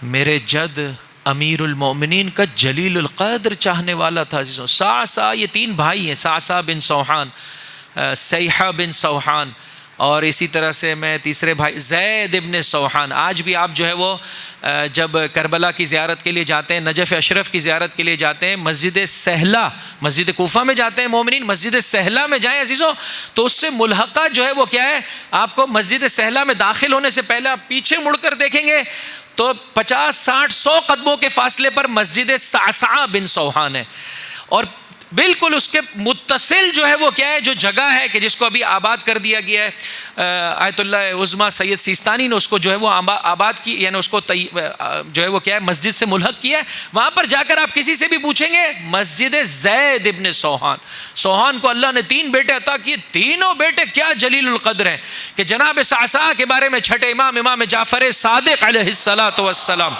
Speaker 1: میرے جد امیر المومنین کا جلیل القدر چاہنے والا تھا عزیزوں۔ سعسعہ، یہ تین بھائی ہیں، سعسعہ بن سوحان، سیحہ بن سوحان، اور اسی طرح سے میں تیسرے بھائی زید ابن سوحان۔ آج بھی آپ جو ہے وہ جب کربلا کی زیارت کے لیے جاتے ہیں، نجف اشرف کی زیارت کے لیے جاتے ہیں، مسجد سہلہ، مسجد کوفہ میں جاتے ہیں مومنین، مسجد سہلہ میں جائیں عزیزوں تو اس سے ملحقہ جو ہے وہ کیا ہے، آپ کو مسجد سہلہ میں داخل ہونے سے پہلے آپ پیچھے مڑ کر دیکھیں گے تو 50 60 100 قدموں کے فاصلے پر مسجد سعسعہ بن سوحان ہے، اور بالکل اس کے متصل جو ہے وہ کیا ہے، جو جگہ ہے کہ جس کو ابھی آباد کر دیا گیا ہے، آیت اللہ عظمیٰ سید سیستانی نے اس کو جو ہے وہ آباد کی، یعنی اس کو جو ہے وہ کیا ہے مسجد سے ملحق کیا ہے۔ وہاں پر جا کر آپ کسی سے بھی پوچھیں گے مسجد زید ابن سوحان، سوحان کو اللہ نے 3 بیٹے عطا کیے، تینوں بیٹے کیا جلیل القدر ہیں کہ جناب سعسعہ کے بارے میں چھٹے امام جعفر صادق علیہ الصلاۃ والسلام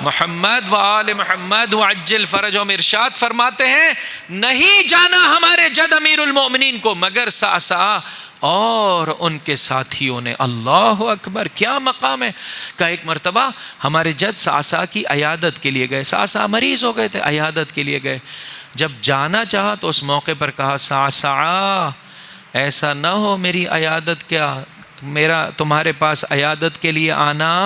Speaker 1: محمد و آل محمد وعجل فرجہم ارشاد فرماتے ہیں نہیں جانا ہمارے جد امیر المومنین کو مگر سعسعہ اور ان کے ساتھیوں نے۔ اللہ اکبر، کیا مقام ہے! کہ ایک مرتبہ ہمارے جد سعسعہ کی عیادت کے لیے گئے، سعسعہ مریض ہو گئے تھے، عیادت کے لیے گئے، جب جانا چاہا تو اس موقع پر کہا سعسعہ ایسا نہ ہو میری عیادت کیا میرا تمہارے پاس عیادت کے لیے آنا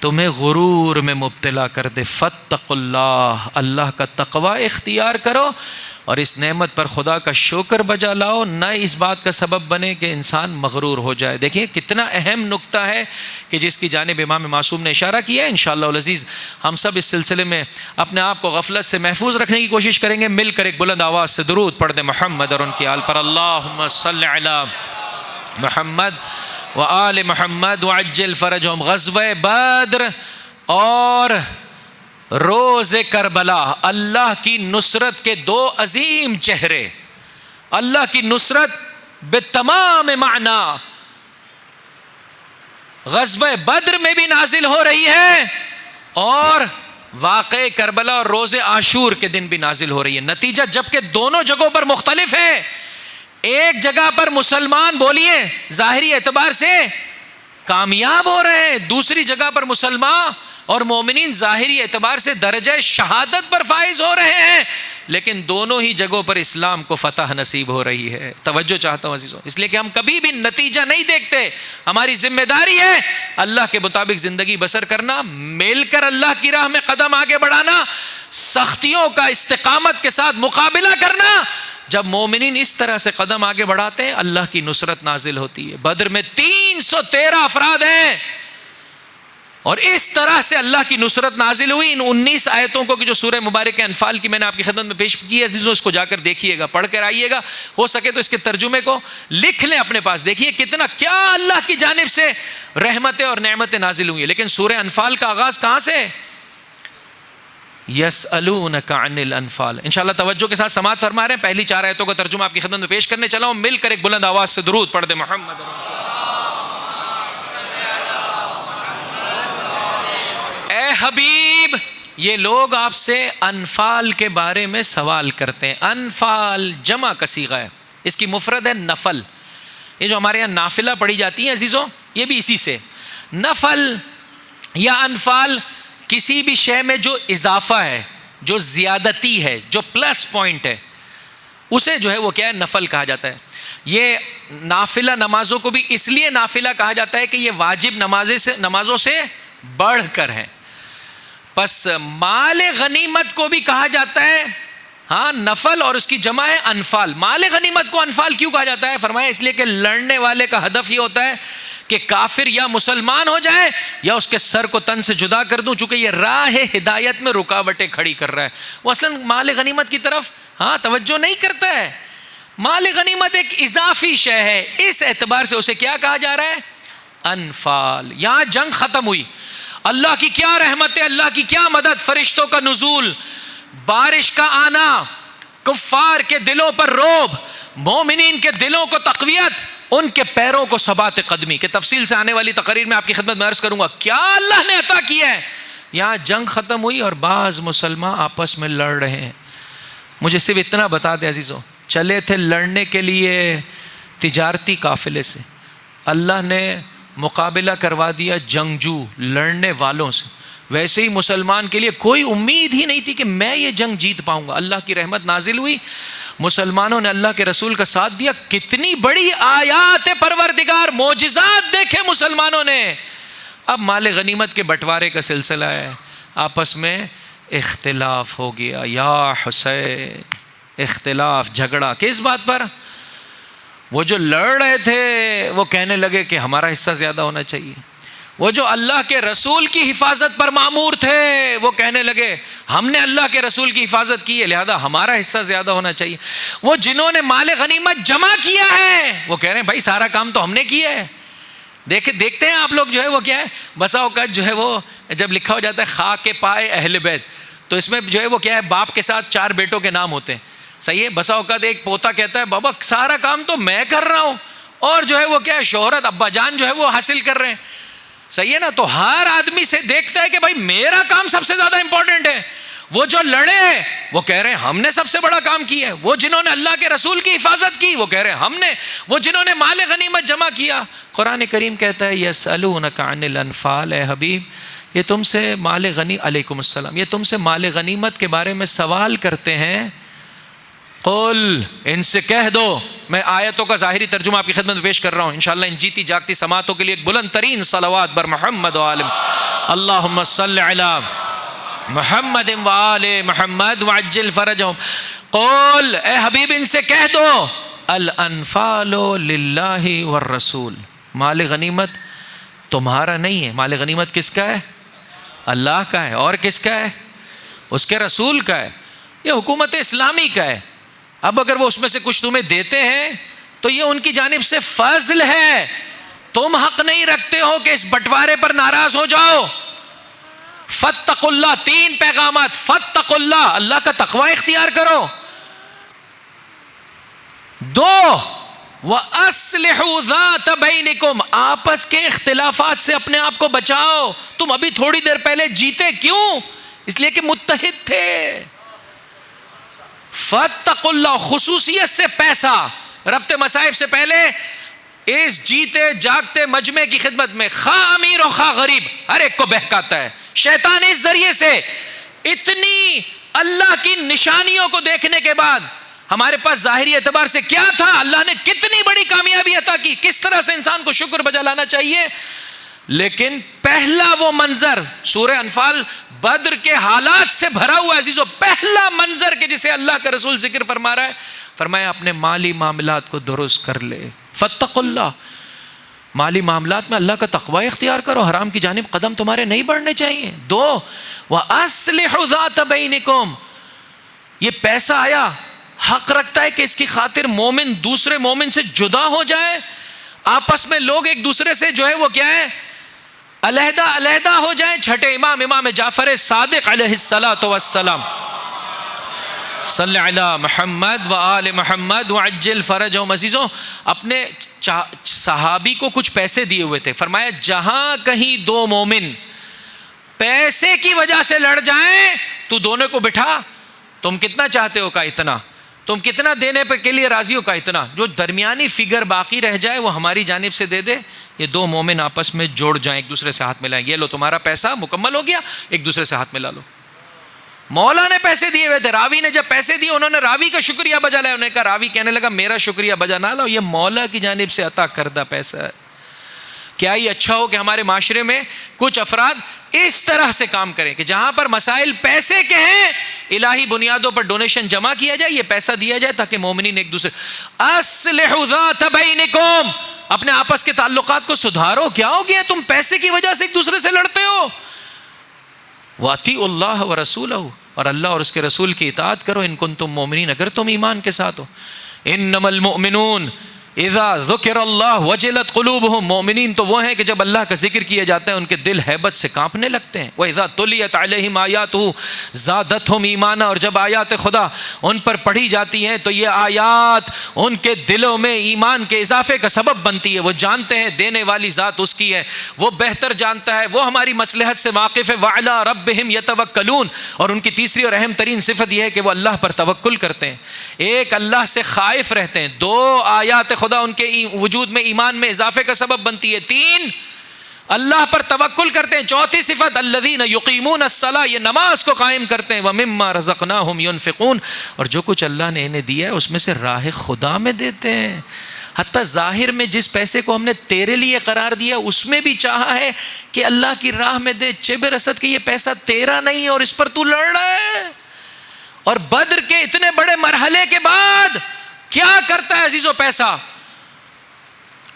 Speaker 1: تمہیں غرور میں مبتلا کر دے، فاتقوا اللہ، اللہ کا تقوی اختیار کرو اور اس نعمت پر خدا کا شکر بجا لاؤ، نہ اس بات کا سبب بنے کہ انسان مغرور ہو جائے۔ دیکھیں کتنا اہم نقطہ ہے کہ جس کی جانب امام معصوم نے اشارہ کیا ہے۔ انشاءاللہ العزیز ہم سب اس سلسلے میں اپنے آپ کو غفلت سے محفوظ رکھنے کی کوشش کریں گے، مل کر ایک بلند آواز سے درود پڑھ دیں محمد اور ان کی آل پر، اللہم صلی علی محمد وآل محمد وعجل فرجہم۔ غزوہ بدر اور روز کربلا، اللہ کی نصرت کے 2 عظیم چہرے، اللہ کی نصرت بتمام معنی غزوہ بدر میں بھی نازل ہو رہی ہے اور واقع کربلا اور روز عاشور کے دن بھی نازل ہو رہی ہے۔ نتیجہ جبکہ دونوں جگہوں پر مختلف ہے، ایک جگہ پر مسلمان بولیے ظاہری اعتبار سے کامیاب ہو رہے ہیں، دوسری جگہ پر مسلمان اور مومنین ظاہری اعتبار سے درجہ شہادت پر فائز ہو رہے ہیں، لیکن دونوں ہی جگہوں پر اسلام کو فتح نصیب ہو رہی ہے۔ توجہ چاہتا ہوں عزیزوں، اس لیے کہ ہم کبھی بھی نتیجہ نہیں دیکھتے، ہماری ذمہ داری ہے اللہ کے مطابق زندگی بسر کرنا، مل کر اللہ کی راہ میں قدم آگے بڑھانا، سختیوں کا استقامت کے ساتھ مقابلہ کرنا۔ جب مومنین اس طرح سے قدم آگے بڑھاتے ہیں اللہ کی نصرت نازل ہوتی ہے۔ بدر میں 313 افراد ہیں اور اس طرح سے اللہ کی نصرت نازل ہوئی۔ ان 19 آیتوں کو جو سورہ مبارک انفال کی میں نے آپ کی خدمت میں پیش کی ہے عزیزوں، اس کو جا کر دیکھیے گا، پڑھ کر آئیے گا، ہو سکے تو اس کے ترجمے کو لکھ لیں اپنے پاس، دیکھیے کتنا کیا اللہ کی جانب سے رحمتیں اور نعمتیں نازل ہوئی ہیں۔ لیکن سورہ انفال کا آغاز کہاں سے؟ یسألونک عن الانفال۔ انشاءاللہ توجہ کے ساتھ سماعت فرما رہے ہیں، پہلی 4 آیتوں کا ترجمہ آپ کی خدمت میں پیش کرنے چلا ہوں، مل کر ایک بلند آواز سے درود پڑھ دیں محمد۔ اے حبیب، یہ لوگ آپ سے انفال کے بارے میں سوال کرتے ہیں۔ انفال جمع کا صیغہ ہے، اس کی مفرد ہے نفل۔ یہ جو ہمارے یہاں نافلہ پڑھی جاتی ہیں عزیزوں، یہ بھی اسی سے نفل یا انفال، کسی بھی شے میں جو اضافہ ہے، جو زیادتی ہے، جو پلس پوائنٹ ہے، اسے جو ہے وہ کیا ہے نفل کہا جاتا ہے۔ یہ نافلہ نمازوں کو بھی اس لیے نافلہ کہا جاتا ہے کہ یہ واجب نمازوں سے بڑھ کر ہیں۔ پس مال غنیمت کو بھی کہا جاتا ہے ہاں نفل، اور اس کی جمع ہے انفال۔ مال غنیمت کو انفال کیوں کہا جاتا ہے؟ فرمایا اس لیے کہ لڑنے والے کا ہدف یہ ہوتا ہے کہ کافر یا مسلمان ہو جائے یا اس کے سر کو تن سے جدا کر دوں، چونکہ یہ راہ ہدایت میں رکاوٹیں کھڑی کر رہا ہے. وہ اصلاً مال غنیمت کی طرف توجہ نہیں کرتا ہے. مال غنیمت ایک اضافی شے ہے، اس اعتبار سے اسے کیا کہا جا رہا ہے؟ انفال. یہاں جنگ ختم ہوئی، اللہ کی کیا رحمت ہے، اللہ کی کیا مدد، فرشتوں کا نزول، بارش کا آنا، کفار کے دلوں پر رعب، مومنین کے دلوں کو تقویت، ان کے پیروں کو ثبات قدمی، کہ تفصیل سے آنے والی تقریر میں آپ کی خدمت میں عرض کروں گا کیا اللہ نے عطا کیا ہے. یہاں جنگ ختم ہوئی اور بعض مسلمان آپس میں لڑ رہے ہیں. مجھے صرف اتنا بتا دیں عزیزوں، چلے تھے لڑنے کے لیے تجارتی قافلے سے، اللہ نے مقابلہ کروا دیا جنگجو لڑنے والوں سے. ویسے ہی مسلمان کے لیے کوئی امید ہی نہیں تھی کہ میں یہ جنگ جیت پاؤں گا. اللہ کی رحمت نازل ہوئی، مسلمانوں نے اللہ کے رسول کا ساتھ دیا، کتنی بڑی آیات پروردگار، معجزات دیکھے مسلمانوں نے. اب مال غنیمت کے بٹوارے کا سلسلہ ہے، آپس میں اختلاف ہو گیا. یا حسین، اختلاف، جھگڑا کس بات پر؟ وہ جو لڑ رہے تھے وہ کہنے لگے کہ ہمارا حصہ زیادہ ہونا چاہیے. وہ جو اللہ کے رسول کی حفاظت پر مامور تھے وہ کہنے لگے ہم نے اللہ کے رسول کی حفاظت کی ہے لہذا ہمارا حصہ زیادہ ہونا چاہیے. وہ جنہوں نے مال غنیمت جمع کیا ہے وہ کہہ رہے ہیں بھائی سارا کام تو ہم نے کیا ہے. دیکھتے ہیں آپ لوگ جو ہے وہ کیا ہے، بسا اوقات جو ہے وہ جب لکھا ہو جاتا ہے خاک پائے اہل بیت، تو اس میں جو ہے وہ کیا ہے، باپ کے ساتھ 4 بیٹوں کے نام ہوتے ہیں. صحیح ہے. بسا اوقات ایک پوتا کہتا ہے بابا سارا کام تو میں کر رہا ہوں، اور جو ہے وہ کیا ہے شہرت ابا جان جو ہے وہ حاصل کر رہے ہیں. صحیح ہے نا. تو ہر آدمی سے دیکھتا ہے کہ بھائی میرا کام سب سے زیادہ امپورٹنٹ ہے. وہ جو لڑے وہ کہہ رہے ہیں ہم نے سب سے بڑا کام کیا ہے. وہ جنہوں نے اللہ کے رسول کی حفاظت کی وہ کہہ رہے ہیں ہم نے. وہ جنہوں نے مال غنیمت جمع کیا، قرآن کریم کہتا ہے یسألونک عن الانفال، اے حبیب یہ تم سے مال علیکم السلام، یہ تم سے مال غنیمت کے بارے میں سوال کرتے ہیں. قل، ان سے کہہ دو، میں آیتوں کا ظاہری ترجمہ آپ کی خدمت میں پیش کر رہا ہوں انشاءاللہ ان جیتی جاگتی سماعتوں کے لیے ایک بلند ترین صلوات بر محمد و آل اللہم صلی علی محمد و آل محمد وعجل فرجہم. قل، اے حبیب ان سے کہہ دو الانفال للہ والرسول، مال غنیمت تمہارا نہیں ہے. مال غنیمت کس کا ہے؟ اللہ کا ہے. اور کس کا ہے؟ اس کے رسول کا ہے. یہ حکومت اسلامی کا ہے. اب اگر وہ اس میں سے کچھ تمہیں دیتے ہیں تو یہ ان کی جانب سے فضل ہے. تم حق نہیں رکھتے ہو کہ اس بٹوارے پر ناراض ہو جاؤ. فاتقوا اللہ، 3 پیغامات. فاتقوا اللہ، اللہ کا تقوی اختیار کرو. 2 وَأَصْلِحُوا ذَاتَ بَيْنِكُمْ، آپس کے اختلافات سے اپنے آپ کو بچاؤ. تم ابھی تھوڑی دیر پہلے جیتے کیوں؟ اس لیے کہ متحد تھے. فاتقوا اللہ، خصوصیت سے پیسہ ربط مصائب سے پہلے اس جیتے جاگتے مجمع کی خدمت میں خواہ امیر و خواہ غریب ہر ایک کو بہکاتا ہے شیطان. اس ذریعے سے اتنی اللہ کی نشانیوں کو دیکھنے کے بعد ہمارے پاس ظاہری اعتبار سے کیا تھا، اللہ نے کتنی بڑی کامیابی عطا کی، کس طرح سے انسان کو شکر بجا لانا چاہیے. لیکن پہلا وہ منظر سورہ انفال بدر کے حالات سے بھرا ہوا عزیزو، پہلا منظر کہ جسے اللہ کا رسول ذکر فرما رہا ہے، فرمایا اپنے مالی معاملات کو درست کر لے. فاتقوا اللہ، مالی معاملات میں اللہ کا تقوی اختیار کرو، حرام کی جانب قدم تمہارے نہیں بڑھنے چاہیے. 2 وَأَصْلِحُوا ذَاتَ بَيْنِكُمْ، یہ پیسہ آیا حق رکھتا ہے کہ اس کی خاطر مومن دوسرے مومن سے جدا ہو جائے، آپس میں لوگ ایک دوسرے سے جو ہے وہ کیا ہے علیحدہ ہو جائیں. چھٹے امام جعفر صادق علیہ الصلاۃ والسلام، صلی علی محمد و آل محمد وعجل فرجہم. عزیزوں اپنے صحابی کو کچھ پیسے دیے ہوئے تھے، فرمایا جہاں کہیں 2 مومن پیسے کی وجہ سے لڑ جائیں تو دونوں کو بٹھا، تم کتنا چاہتے ہو کا اتنا، تم کتنا دینے پر کے لیے راضی ہو کا اتنا، جو درمیانی فگر باقی رہ جائے وہ ہماری جانب سے دے دے. یہ 2 مومن آپس میں جوڑ جائیں، ایک دوسرے سے ہاتھ ملائیں، یہ لو تمہارا پیسہ مکمل ہو گیا، ایک دوسرے سے ہاتھ ملا لو. مولا نے پیسے دیے ہوئے تھے، راوی نے جب پیسے دیے انہوں نے راوی کا شکریہ بجا لایا. انہوں نے کہا، راوی کہنے لگا میرا شکریہ بجا نہ لاؤ، یہ مولا کی جانب سے عطا کردہ پیسہ ہے. کیا ہی اچھا ہو کہ ہمارے معاشرے میں کچھ افراد اس طرح سے کام کریں کہ جہاں پر مسائل پیسے کے ہیں الہی بنیادوں پر ڈونیشن جمع کیا جائے, یہ پیسہ دیا جائے تاکہ مومنین ایک دوسرے اصلحوا ذات بینکم, اپنے آپس کے تعلقات کو سدھارو. کیا ہو گیا تم پیسے کی وجہ سے ایک دوسرے سے لڑتے ہو؟ وَأَطِیعُوا اللَّهَ وَرَسُولَهُ, اور اللہ اور اس کے رسول کی اطاعت کرو ان کنتم مومنین, اگر تم ایمان کے ساتھ ہو. انما المؤمنون اذا ذکر اللہ وجلت قلوبہم, مومنین تو وہ ہیں کہ جب اللہ کا ذکر کیا جاتا ہے ان کے دل ہیبت سے کانپنے لگتے ہیں. وَإِذَا تُلِيَتْ عَلَيْهِمْ آیَاتُهُ زَادَتْهُمْ ایمانا, اور جب آیات خدا ان پر پڑھی جاتی ہیں تو یہ آیات ان کے دلوں میں ایمان کے اضافے کا سبب بنتی ہے. وہ جانتے ہیں دینے والی ذات اس کی ہے, وہ بہتر جانتا ہے, وہ ہماری مصلحت سے واقف ہے. وَعَلَىٰ رَبِّهِمْ يَتَوَكَّلُونَ, اور ان کی تیسری اور اہم ترین صفت یہ ہے کہ وہ اللہ پر توکل کرتے ہیں, ایک اللہ سے خائف رہتے ہیں. دو آیات خدا ان کے وجود میں ایمان میں اضافے کا سبب بنتی ہے. تین, اللہ پر توکل کرتے ہیں. چوتھی صفت الذین یقیمون الصلاۃ, یہ نماز کو قائم کرتے ہیں. ومما رزقناہم ینفقون, اور جو کچھ اللہ نے انہیں دیا ہے اس میں سے راہ خدا میں دیتے ہیں. حتیٰ ظاہر میں جس پیسے کو ہم نے تیرے لیے قرار دیا اس میں بھی چاہا ہے کہ اللہ کی راہ میں دے. چبر اسد کہ یہ پیسہ تیرا نہیں ہے اور اس پر تو لڑ رہا ہے. اور بدر کے اتنے بڑے مرحلے کے بعد کیا کرتا ہے عزیزو پیسہ؟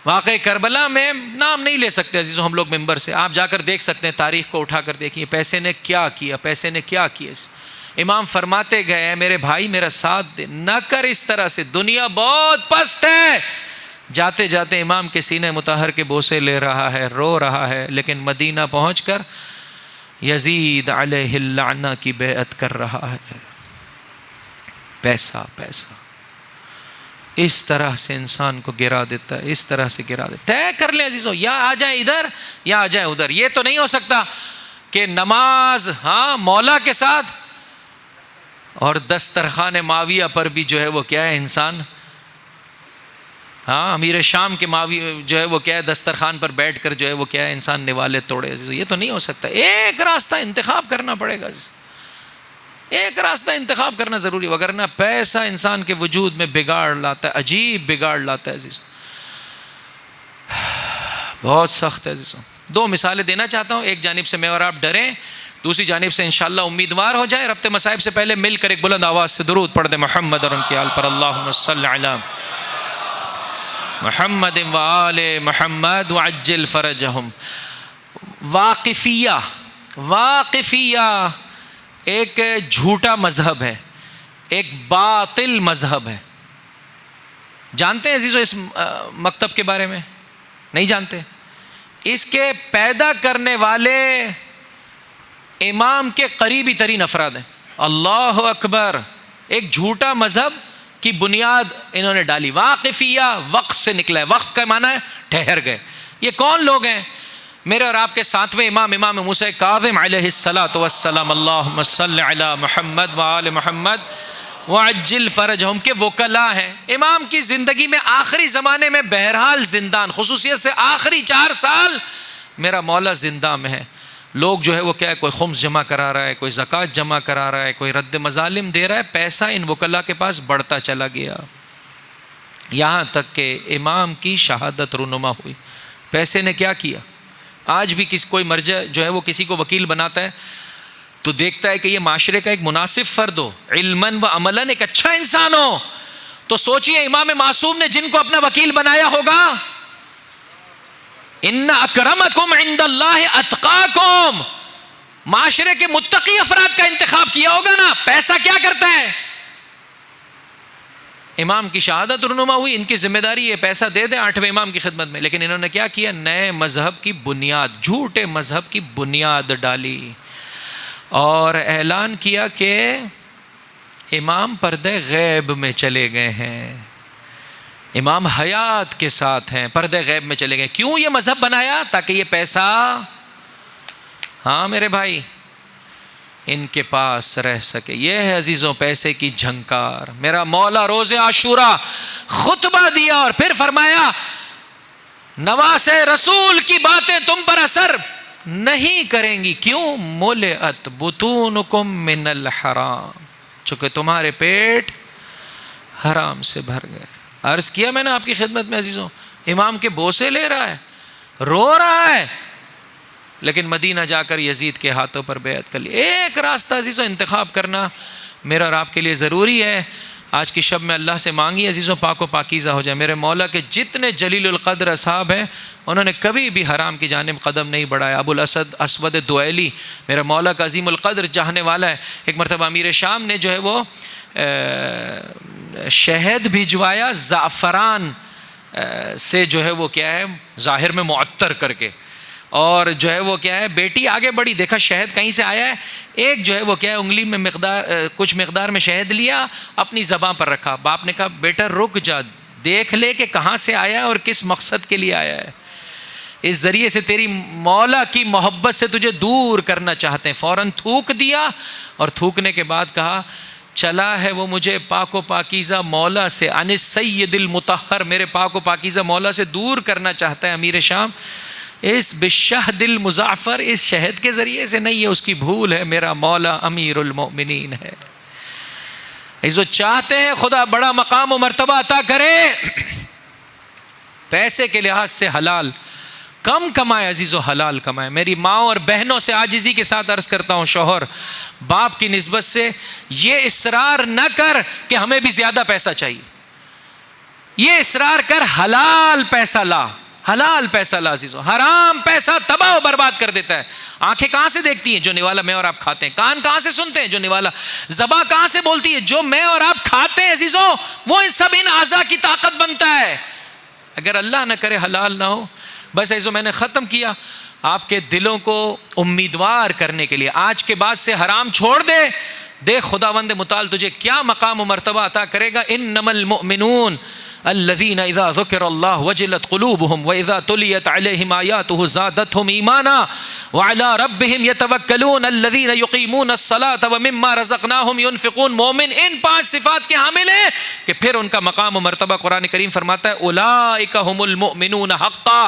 Speaker 1: واقع کربلا میں نام نہیں لے سکتے عزیزو ہم لوگ ممبر سے, آپ جا کر دیکھ سکتے ہیں, تاریخ کو اٹھا کر دیکھیے پیسے نے کیا کیا, پیسے نے کیا کیا. امام فرماتے گئے میرے بھائی میرا ساتھ دے, نہ کر اس طرح سے, دنیا بہت پست ہے. جاتے جاتے امام کے سینے مطہر کے بوسے لے رہا ہے, رو رہا ہے, لیکن مدینہ پہنچ کر یزید علیہ اللعنہ کی بیعت کر رہا ہے. پیسہ پیسہ اس طرح سے انسان کو گرا دیتا ہے, اس طرح سے گرا دیتا ہے. طے کر لیں عزیزو, یا آ جائیں ادھر یا آ جائیں ادھر. یہ تو نہیں ہو سکتا کہ نماز ہاں مولا کے ساتھ اور دسترخوان معاویہ پر بھی جو ہے وہ کیا ہے انسان, ہاں امیر شام کے معاویہ جو ہے وہ کیا ہے دسترخوان پر بیٹھ کر جو ہے وہ کیا ہے انسان نوالے توڑے. عزیزو یہ تو نہیں ہو سکتا. ایک راستہ انتخاب کرنا پڑے گا, ایک راستہ انتخاب کرنا ضروری, وگرنہ پیسہ انسان کے وجود میں بگاڑ لاتا ہے, عجیب بگاڑ لاتا ہے عزیزو, بہت سخت ہے عزیزو. دو مثالیں دینا چاہتا ہوں, ایک جانب سے میں اور آپ ڈریں, دوسری جانب سے انشاءاللہ امیدوار ہو جائیں. ربط مصائب سے پہلے مل کر ایک بلند آواز سے درود پڑھ دیں محمد اور ان کے آل پر. اللہم صلی علی محمد و آل محمد وعجل فرجہم. واقفیہ, واقفیہ ایک جھوٹا مذہب ہے, ایک باطل مذہب ہے. جانتے ہیں عزیزو اس مکتب کے بارے میں؟ نہیں جانتے. اس کے پیدا کرنے والے امام کے قریبی ترین افراد ہیں. اللہ اکبر. ایک جھوٹا مذہب کی بنیاد انہوں نے ڈالی. واقفیہ وقف سے نکلا ہے, وقف کا معنی ہے ٹھہر گئے. یہ کون لوگ ہیں؟ میرے اور آپ کے ساتویں امام, امام موسیٰ کاظم علیہ الصلاۃ والسلام. اللہم صلی علی محمد وآل محمد وعجل فرجہم کے وکلاء ہیں. امام کی زندگی میں آخری زمانے میں بہرحال زندان, خصوصیت سے آخری 4 سال میرا مولا زندہ میں ہے. لوگ جو ہے وہ کیا ہے, کوئی خمس جمع کرا رہا ہے, کوئی زکوٰۃ جمع کرا رہا ہے, کوئی رد مظالم دے رہا ہے. پیسہ ان وکلاء کے پاس بڑھتا چلا گیا, یہاں تک کہ امام کی شہادت رونما ہوئی. پیسے نے کیا کیا؟ آج بھی کوئی مرجع جو ہے وہ کسی کو وکیل بناتا ہے تو دیکھتا ہے کہ یہ معاشرے کا ایک مناسب فرد ہو, علماً و عملاً ایک اچھا انسان ہو. تو سوچئے امام معصوم نے جن کو اپنا وکیل بنایا ہوگا, ان اکرمکم عند اللہ اتقاکم, معاشرے کے متقی افراد کا انتخاب کیا ہوگا نا. پیسہ کیا کرتا ہے؟ امام کی شہادت رونما ہوئی, ان کی ذمہ داری یہ پیسہ دے دیں 8ویں امام کی خدمت میں. لیکن انہوں نے کیا کیا؟ نئے مذہب کی بنیاد, جھوٹے مذہب کی بنیاد ڈالی اور اعلان کیا کہ امام پردے غیب میں چلے گئے ہیں, امام حیات کے ساتھ ہیں, پردے غیب میں چلے گئے. کیوں یہ مذہب بنایا؟ تاکہ یہ پیسہ, ہاں میرے بھائی, ان کے پاس رہ سکے. یہ ہے عزیزوں پیسے کی جھنکار. میرا مولا روز عاشورہ خطبہ دیا اور پھر فرمایا نواس رسول کی باتیں تم پر اثر نہیں کریں گی. کیوں؟ ملئت بطونکم من الحرام, چونکہ تمہارے پیٹ حرام سے بھر گئے. عرض کیا میں نے آپ کی خدمت میں عزیزوں, امام کے بوسے لے رہا ہے, رو رہا ہے، لیکن مدینہ جا کر یزید کے ہاتھوں پر بیعت کر لی. ایک راستہ عزیزوں انتخاب کرنا میرا اور آپ کے لیے ضروری ہے. آج کی شب میں اللہ سے مانگی عزیزوں پاک و پاکیزہ ہو جائے. میرے مولا کے جتنے جلیل القدر اصحاب ہیں انہوں نے کبھی بھی حرام کی جانب قدم نہیں بڑھایا. ابو الاسد اسود دؤیلی میرے مولا کا عظیم القدر چاہنے والا ہے. ایک مرتبہ امیر شام نے جو ہے وہ شہد بھجوایا زعفران سے جو ہے وہ کیا ہے ظاہر میں معطر کر کے, اور جو ہے وہ کیا ہے بیٹی آگے بڑھی, دیکھا شہد کہیں سے آیا ہے, ایک جو ہے وہ کیا ہے انگلی میں کچھ مقدار میں شہد لیا, اپنی زبان پر رکھا. باپ نے کہا بیٹا رک جا, دیکھ لے کہ کہاں سے آیا ہے اور کس مقصد کے لیے آیا ہے. اس ذریعے سے تیری مولا کی محبت سے تجھے دور کرنا چاہتے ہیں. فوراً تھوک دیا, اور تھوکنے کے بعد کہا چلا ہے وہ مجھے پاک و پاکیزہ مولا سے, عن السید المطہر, میرے پاک و پاکیزہ مولا سے دور کرنا چاہتا ہے امیر شام. اس بالشہد المزعفر, اس شہد کے ذریعے سے نہیں ہے, اس کی بھول ہے, میرا مولا امیر المؤمنین ہے. جو چاہتے ہیں خدا بڑا مقام و مرتبہ عطا کرے, پیسے کے لحاظ سے حلال کم کمائے عزیز و حلال کمائے. میری ماں اور بہنوں سے عاجزی کے ساتھ عرض کرتا ہوں, شوہر باپ کی نسبت سے یہ اصرار نہ کر کہ ہمیں بھی زیادہ پیسہ چاہیے, یہ اصرار کر حلال پیسہ لا, حلال پیسہ لا عزیزو. حرام پیسہ تباہ و برباد کر دیتا ہے. آنکھیں کہاں سے دیکھتی ہیں؟ جو نوالا میں اور آپ کھاتے ہیں. کان کہاں سے سنتے ہیں؟ جو نوالا. زبان کہاں سے بولتی ہے؟ جو میں اور آپ کھاتے ہیں عزیزو, وہ سب ان اعضاء کی طاقت بنتا ہے. اگر اللہ نہ کرے حلال نہ ہو. بس عزیزو میں نے ختم کیا آپ کے دلوں کو امیدوار کرنے کے لیے. آج کے بعد سے حرام چھوڑ دے, دیکھ خداوند متعال تجھے کیا مقام و مرتبہ عطا کرے گا. انما المؤمنون الذين اذا ذكر الله وجلت قلوبهم واذا تليت عليهم اياته زادتهم ايمانا وعلى ربهم يتوكلون الذين يقيمون الصلاه ومما رزقناهم ينفقون. مومن ان 5 صفات کے حامل ہیں کہ پھر ان کا مقام و مرتبہ قرآن کریم فرماتا ہے اولئک هم المؤمنون حقا,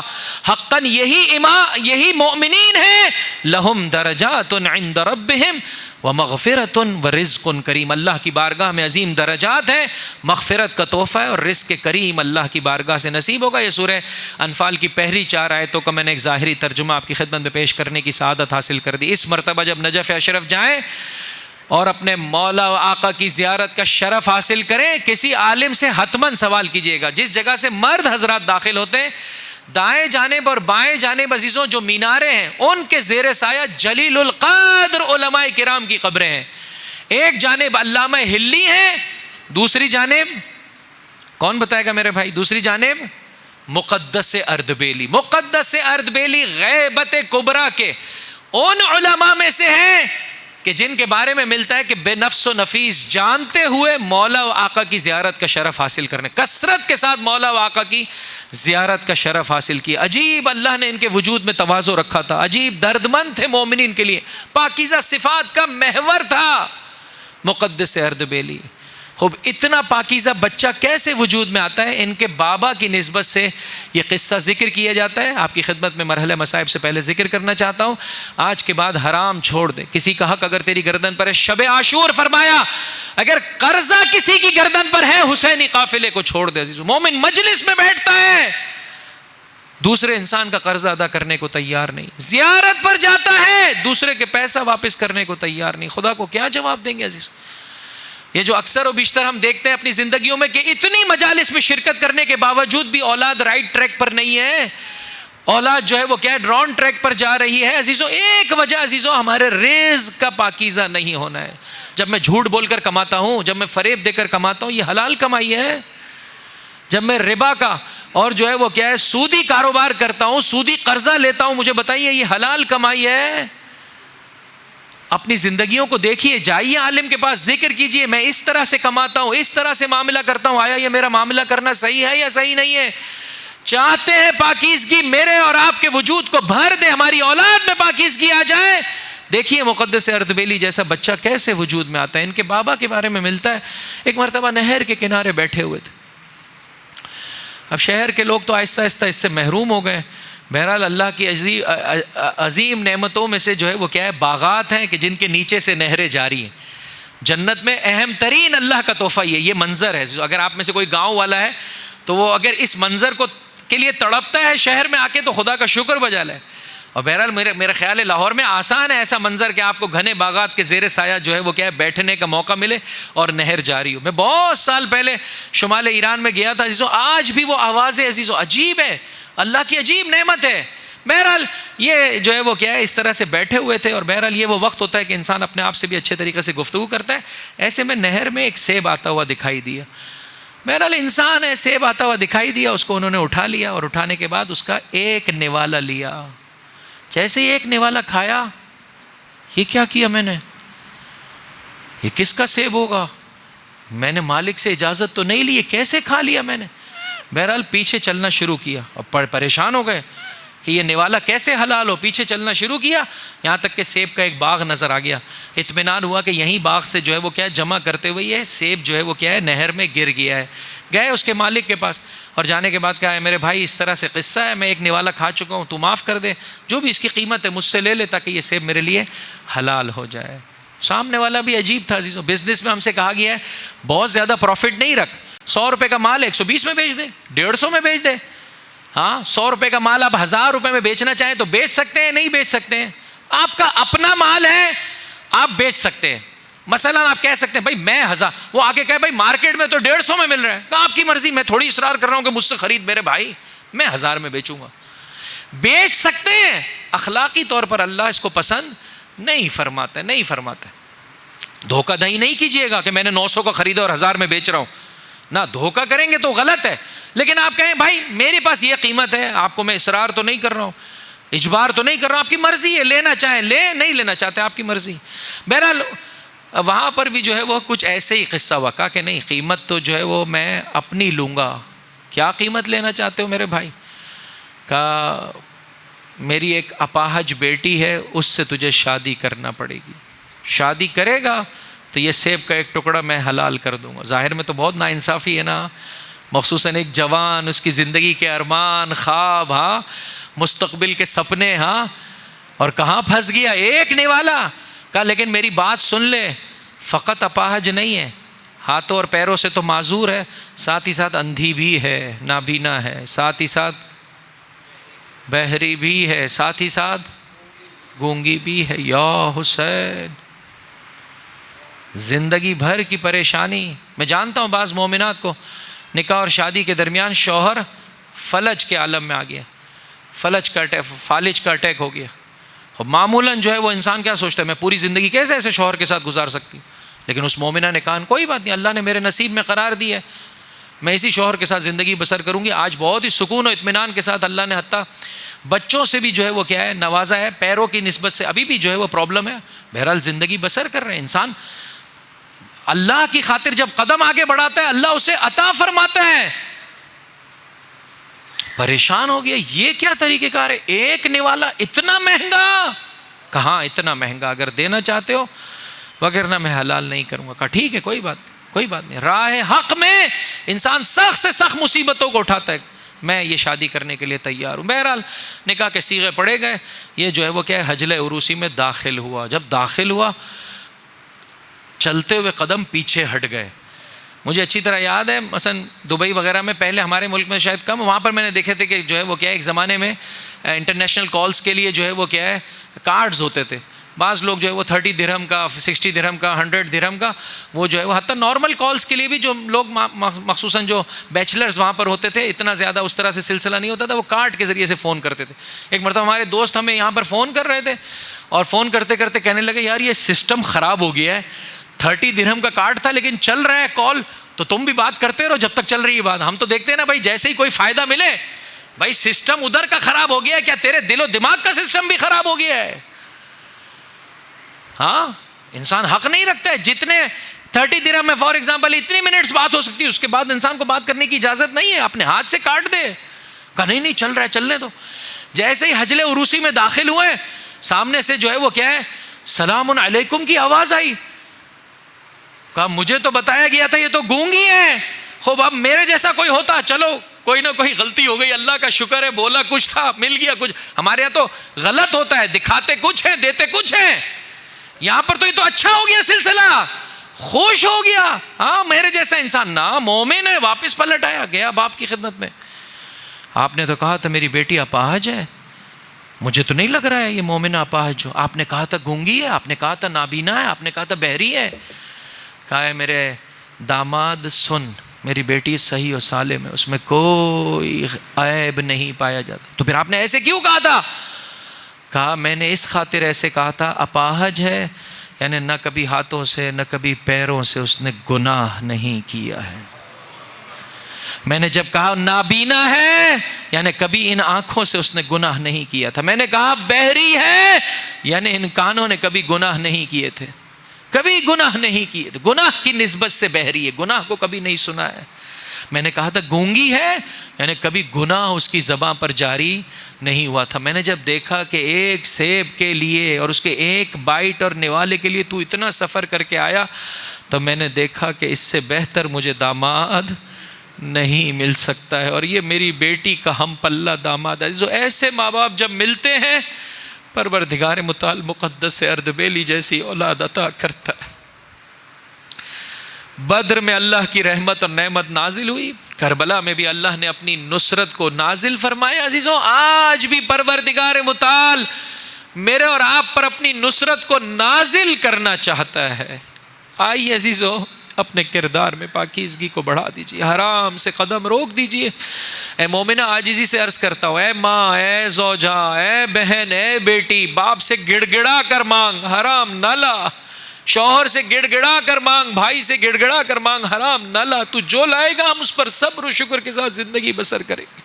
Speaker 1: حقا یہی مؤمنین ہیں. لهم درجات عند ربهم ومغفرۃ ورزق کریم. اللہ کی بارگاہ میں عظیم درجات ہیں, مغفرت کا تحفہ ہے, اور رزق کریم اللہ کی بارگاہ سے نصیب ہوگا. یہ سورہ انفال کی پہلی 4 آیتوں کا میں نے ایک ظاہری ترجمہ آپ کی خدمت میں پیش کرنے کی سعادت حاصل کر دی. اس مرتبہ جب نجف اشرف جائیں اور اپنے مولا و آقا کی زیارت کا شرف حاصل کریں, کسی عالم سے حتماً سوال کیجیے گا. جس جگہ سے مرد حضرات داخل ہوتے ہیں, دائیں جانب اور بائیں جانب عزیزوں جو مینارے ہیں ان کے زیر سایہ جلیل القدر علماء کرام کی قبریں ہیں. ایک جانب علامہ ہلی ہیں, دوسری جانب کون بتائے گا میرے بھائی, دوسری جانب مقدس اردبیلی. مقدس اردبیلی غیبت کبریٰ کے ان علماء میں سے ہیں کہ جن کے بارے میں ملتا ہے کہ بے نفس و نفیس جانتے ہوئے مولا و آقا کی زیارت کا شرف حاصل کرنے, کثرت کے ساتھ مولا و آقا کی زیارت کا شرف حاصل کیا. عجیب اللہ نے ان کے وجود میں تواضع رکھا تھا, عجیب دردمند تھے مومنین کے لیے, پاکیزہ صفات کا محور تھا مقدس اردبیلی. خوب اتنا پاکیزہ بچہ کیسے وجود میں آتا ہے؟ ان کے بابا کی نسبت سے یہ قصہ ذکر کیا جاتا ہے. آپ کی خدمت میں مرحلہ مصائب سے پہلے ذکر کرنا چاہتا ہوں. آج کے بعد حرام چھوڑ دے. کسی کا حق اگر تیری گردن پر ہے, شب عاشور فرمایا اگر قرضہ کسی کی گردن پر ہے, حسینی قافلے کو چھوڑ دے. مومن مجلس میں بیٹھتا ہے, دوسرے انسان کا قرضہ ادا کرنے کو تیار نہیں, زیارت پر جاتا ہے, دوسرے کے پیسہ واپس کرنے کو تیار نہیں. خدا کو کیا جواب دیں گے عزیز؟ یہ جو اکثر و بیشتر ہم دیکھتے ہیں اپنی زندگیوں میں کہ اتنی مجالس میں شرکت کرنے کے باوجود بھی اولاد رائٹ ٹریک پر نہیں ہے, اولاد جو ہے وہ کیا ہے رانگ ٹریک پر جا رہی ہے. عزیزوں ایک وجہ عزیزوں ہمارے رزق کا پاکیزہ نہیں ہونا ہے. جب میں جھوٹ بول کر کماتا ہوں, جب میں فریب دے کر کماتا ہوں, یہ حلال کمائی ہے. جب میں ربا کا اور جو ہے وہ کیا ہے سودی کاروبار کرتا ہوں, سودی قرضہ لیتا ہوں, مجھے بتائیے یہ حلال کمائی ہے؟ اپنی زندگیوں کو دیکھیے, جائیے عالم کے پاس, ذکر کیجئے میں اس طرح سے کماتا ہوں, اس طرح سے معاملہ کرتا ہوں, آیا یہ میرا معاملہ کرنا صحیح ہے یا صحیح نہیں ہے؟ چاہتے ہیں پاکیزگی میرے اور آپ کے وجود کو بھر دے, ہماری اولاد میں پاکیزگی آ جائے. دیکھیے مقدس اردبیلی جیسا بچہ کیسے وجود میں آتا ہے. ان کے بابا کے بارے میں ملتا ہے, ایک مرتبہ نہر کے کنارے بیٹھے ہوئے تھے. اب شہر کے لوگ تو آہستہ آہستہ اس سے محروم ہو گئے. بہرحال اللہ کی عظیم نعمتوں میں سے جو ہے وہ کیا ہے باغات ہیں کہ جن کے نیچے سے نہریں جاری ہیں. جنت میں اہم ترین اللہ کا تحفہ یہ منظر ہے. اگر آپ میں سے کوئی گاؤں والا ہے تو وہ اگر اس منظر کو کے لیے تڑپتا ہے شہر میں آ کے تو خدا کا شکر بجا لے. اور بہرحال میرا خیال ہے لاہور میں آسان ہے ایسا منظر کہ آپ کو گھنے باغات کے زیر سایہ جو ہے وہ کیا ہے بیٹھنے کا موقع ملے اور نہر جاری ہو. میں بہت سال پہلے شمال ایران میں گیا تھا عزیزو, آج بھی وہ آوازیں عزیزو عجیب ہے, اللہ کی عجیب نعمت ہے. بہرحال یہ جو ہے وہ کیا ہے اس طرح سے بیٹھے ہوئے تھے, اور بہرحال یہ وہ وقت ہوتا ہے کہ انسان اپنے آپ سے بھی اچھے طریقے سے گفتگو کرتا ہے. ایسے میں نہر میں ایک سیب آتا ہوا دکھائی دیا. بہرحال انسان ہے, سیب آتا ہوا دکھائی دیا, اس کو انہوں نے اٹھا لیا, اور اٹھانے کے بعد اس کا ایک نوالا لیا. جیسے ہی ایک نوالا کھایا, یہ کیا کیا میں نے, یہ کس کا سیب ہوگا, میں نے مالک سے اجازت تو نہیں لی, یہ کیسے کھا لیا میں نے. بہرحال پیچھے چلنا شروع کیا, اور پریشان ہو گئے کہ یہ نوالا کیسے حلال ہو. پیچھے چلنا شروع کیا, یہاں تک کہ سیب کا ایک باغ نظر آ گیا. اطمینان ہوا کہ یہیں باغ سے جو ہے وہ کیا ہے جمع کرتے ہوئے یہ سیب جو ہے وہ کیا ہے نہر میں گر گیا ہے. گئے اس کے مالک کے پاس, اور جانے کے بعد کہا ہے میرے بھائی اس طرح سے قصہ ہے, میں ایک نوالا کھا چکا ہوں, تو معاف کر دے, جو بھی اس کی قیمت ہے مجھ سے لے لے تاکہ یہ سیب میرے لیے حلال ہو جائے. سامنے والا بھی عجیب تھا عزیزوں. بزنس میں ہم سے کہا گیا ہے بہت زیادہ پروفٹ نہیں رکھ, 100 روپے کا مال 120 میں بیچ دے, 150 میں بیچ دے. ہاں 100 روپے کا مال آپ 1000 روپے میں بیچنا چاہیں تو بیچ سکتے ہیں, نہیں بیچ سکتے ہیں. آپ کا اپنا مال ہے, آپ بیچ سکتے ہیں. مثلا آپ کہہ سکتے ہیں بھائی میں 1000, وہ آگے کہے بھائی مارکیٹ میں تو 150 میں مل رہا ہے, کہ آپ کی مرضی, میں تھوڑی اصرار کر رہا ہوں کہ مجھ سے خرید میرے بھائی, میں 1000 میں بیچوں گا. بیچ سکتے ہیں. اخلاقی طور پر اللہ اس کو پسند نہیں فرماتا, نہیں فرماتا. دھوکہ دہی نہیں کیجیے گا کہ میں نے 900 کا خریدا اور 1000 میں بیچ رہا ہوں, نہ دھوکہ کریں گے تو غلط ہے. لیکن آپ کہیں بھائی میرے پاس یہ قیمت ہے, آپ کو میں اصرار تو نہیں کر رہا ہوں, اجبار تو نہیں کر رہا ہوں, آپ کی مرضی ہے, لینا چاہیں لے, نہیں لینا چاہتے آپ کی مرضی. بہرحال وہاں پر بھی جو ہے وہ کچھ ایسے ہی قصہ ہوا, کہا کہ نہیں قیمت تو جو ہے وہ میں اپنی لوں گا. کیا قیمت لینا چاہتے ہو میرے بھائی؟ کہا میری ایک اپاہج بیٹی ہے, اس سے تجھے شادی کرنا پڑے گی, شادی کرے گا تو یہ سیب کا ایک ٹکڑا میں حلال کر دوں گا. ظاہر میں تو بہت ناانصافی ہے نا, مخصوصاً ایک جوان, اس کی زندگی کے ارمان خواب, ہاں مستقبل کے سپنے, ہاں, اور کہاں پھنس گیا, ایک نوالا. کہا لیکن میری بات سن لے, فقط اپاہج نہیں ہے, ہاتھوں اور پیروں سے تو معذور ہے, ساتھ ہی ساتھ اندھی بھی ہے, نابینا ہے, ساتھ ہی ساتھ بہری بھی ہے, ساتھ ہی ساتھ گونگی بھی ہے. یا حسین, زندگی بھر کی پریشانی. میں جانتا ہوں بعض مومنات کو نکاح اور شادی کے درمیان شوہر فلج کے عالم میں آ گیا, فالج کا اٹیک ہو گیا. اور معمولاً جو ہے وہ انسان کیا سوچتا ہے میں پوری زندگی کیسے ایسے شوہر کے ساتھ گزار سکتی ہوں, لیکن اس مومنہ نے کہا کوئی بات نہیں, اللہ نے میرے نصیب میں قرار دی ہے, میں اسی شوہر کے ساتھ زندگی بسر کروں گی. آج بہت ہی سکون و اطمینان کے ساتھ اللہ نے حتیٰ بچوں سے بھی جو ہے وہ کیا ہے نوازا ہے. پیروں کی نسبت سے ابھی بھی جو ہے وہ پرابلم ہے, بہرحال زندگی بسر کر رہے ہیں. انسان اللہ کی خاطر جب قدم آگے بڑھاتا ہے اللہ اسے عطا فرماتا ہے. پریشان ہو گیا, یہ کیا طریقہ کار ہے, ایک نوالا اتنا مہنگا. کہاں اتنا مہنگا, اگر دینا چاہتے ہو وگرنہ میں حلال نہیں کروں گا. کہا ٹھیک ہے کوئی بات نہیں. راہ حق میں انسان سخت سے سخت مصیبتوں کو اٹھاتا ہے, میں یہ شادی کرنے کے لیے تیار ہوں. بہرحال نکاح کے صیغے پڑے گئے, یہ جو ہے وہ کیا ہے حجلہ عروسی میں داخل ہوا. جب داخل ہوا چلتے ہوئے قدم پیچھے ہٹ گئے. مجھے اچھی طرح یاد ہے مثلا دبئی وغیرہ میں, پہلے ہمارے ملک میں شاید کم, وہاں پر میں نے دیکھے تھے کہ جو ہے وہ کیا ہے ایک زمانے میں انٹرنیشنل کالز کے لیے جو ہے وہ کیا ہے کارڈز ہوتے تھے. بعض لوگ جو ہے وہ 30 درہم کا, 60 درہم کا, 100 درہم کا, وہ جو ہے وہ حتیٰ نارمل کالز کے لیے بھی جو لوگ مخصوصاً جو بیچلرز وہاں پر ہوتے تھے, اتنا زیادہ اس طرح سے سلسلہ نہیں ہوتا تھا, وہ کارڈ کے ذریعے سے فون کرتے تھے. ایک مرتبہ ہمارے دوست ہمیں یہاں پر فون کر رہے تھے, اور فون کرتے کرتے کہنے لگے یار یہ سسٹم خراب ہو گیا ہے, 30 درہم کا کارڈ تھا لیکن چل رہا ہے کال, تو تم بھی بات کرتے رہو جب تک چل رہی ہے بات. ہم تو دیکھتے ہیں نا بھائی جیسے ہی کوئی فائدہ ملے, بھائی سسٹم ادھر کا خراب ہو گیا ہے, کیا تیرے دل و دماغ کا سسٹم بھی خراب ہو گیا ہے؟ ہاں انسان حق نہیں رکھتا ہے. جتنے 30 درہم میں فار ایگزامپل اتنی منٹس بات ہو سکتی ہے, اس کے بعد انسان کو بات کرنے کی اجازت نہیں ہے, اپنے ہاتھ سے کاٹ دے. کہا نہیں چل رہا ہے چلنے دو. جیسے ہی حجلہ عروسی میں داخل ہوئے, سامنے سے جو ہے وہ کیا ہے سلام علیکم کی آواز آئی. کہا مجھے تو بتایا گیا تھا یہ تو گونگی ہے, خوب اب میرے جیسا کوئی ہوتا, چلو کوئی نہ کوئی غلطی ہو گئی, اللہ کا شکر ہے, بولا کچھ تھا مل گیا کچھ. ہمارے یہاں تو غلط ہوتا ہے, دکھاتے کچھ ہیں دیتے کچھ ہیں. یہاں پر تو یہ تو اچھا ہو گیا سلسلہ, خوش ہو گیا, ہاں میرے جیسا انسان, نہ مومن ہے, واپس پلٹ آیا, گیا باپ کی خدمت میں. آپ نے تو کہا تھا میری بیٹی اپاہج ہے، مجھے تو نہیں لگ رہا ہے یہ مومنہ اپاہج ہو. آپ نے کہا تھا گونگی ہے، آپ نے کہا تھا نابینا ہے، آپ نے کہا تھا بہری ہے. کہا ہے میرے داماد سن، میری بیٹی صحیح و سالم ہے، اس میں کوئی عیب نہیں پایا جاتا. تو پھر آپ نے ایسے کیوں کہا تھا؟ کہا میں نے اس خاطر ایسے کہا تھا، اپاہج ہے یعنی نہ کبھی ہاتھوں سے نہ کبھی پیروں سے اس نے گناہ نہیں کیا ہے. میں نے جب کہا نابینا ہے یعنی کبھی ان آنکھوں سے اس نے گناہ نہیں کیا تھا. میں نے کہا بہری ہے یعنی ان کانوں نے کبھی گناہ نہیں کیے تھے، کبھی گناہ نہیں کیے تھے، گناہ کی نسبت سے بہری ہے، گناہ کو کبھی نہیں سنا ہے. میں نے کہا تھا گونگی ہے یعنی کبھی گناہ اس کی زباں پر جاری نہیں ہوا تھا. میں نے جب دیکھا کہ ایک سیب کے لیے اور اس کے ایک بائٹ اور نوالے کے لیے تو اتنا سفر کر کے آیا، تو میں نے دیکھا کہ اس سے بہتر مجھے داماد نہیں مل سکتا ہے، اور یہ میری بیٹی کا ہم پلہ داماد ہے. جو ایسے ماں باپ جب ملتے ہیں پروردگار متعال مقدس سے اردبیلی جیسی اولاد عطا کرتا ہے. بدر میں اللہ کی رحمت اور نعمت نازل ہوئی، کربلا میں بھی اللہ نے اپنی نصرت کو نازل فرمایا. عزیزوں آج بھی پروردگار متعال میرے اور آپ پر اپنی نصرت کو نازل کرنا چاہتا ہے. آئیے عزیزوں اپنے کردار میں پاکیزگی کو بڑھا دیجیے، حرام سے قدم روک دیجیے. اے مومنہ عاجزی سے عرض کرتا ہوں، اے ماں، اے زوجہ، اے بہن، اے بیٹی، باپ سے گڑ گڑا کر مانگ، حرام نہ لا. شوہر سے گڑ گڑا کر مانگ، بھائی سے گڑ گڑا کر مانگ، حرام نہ لا. تو جو لائے گا ہم اس پر صبر و شکر کے ساتھ زندگی بسر کریں گے.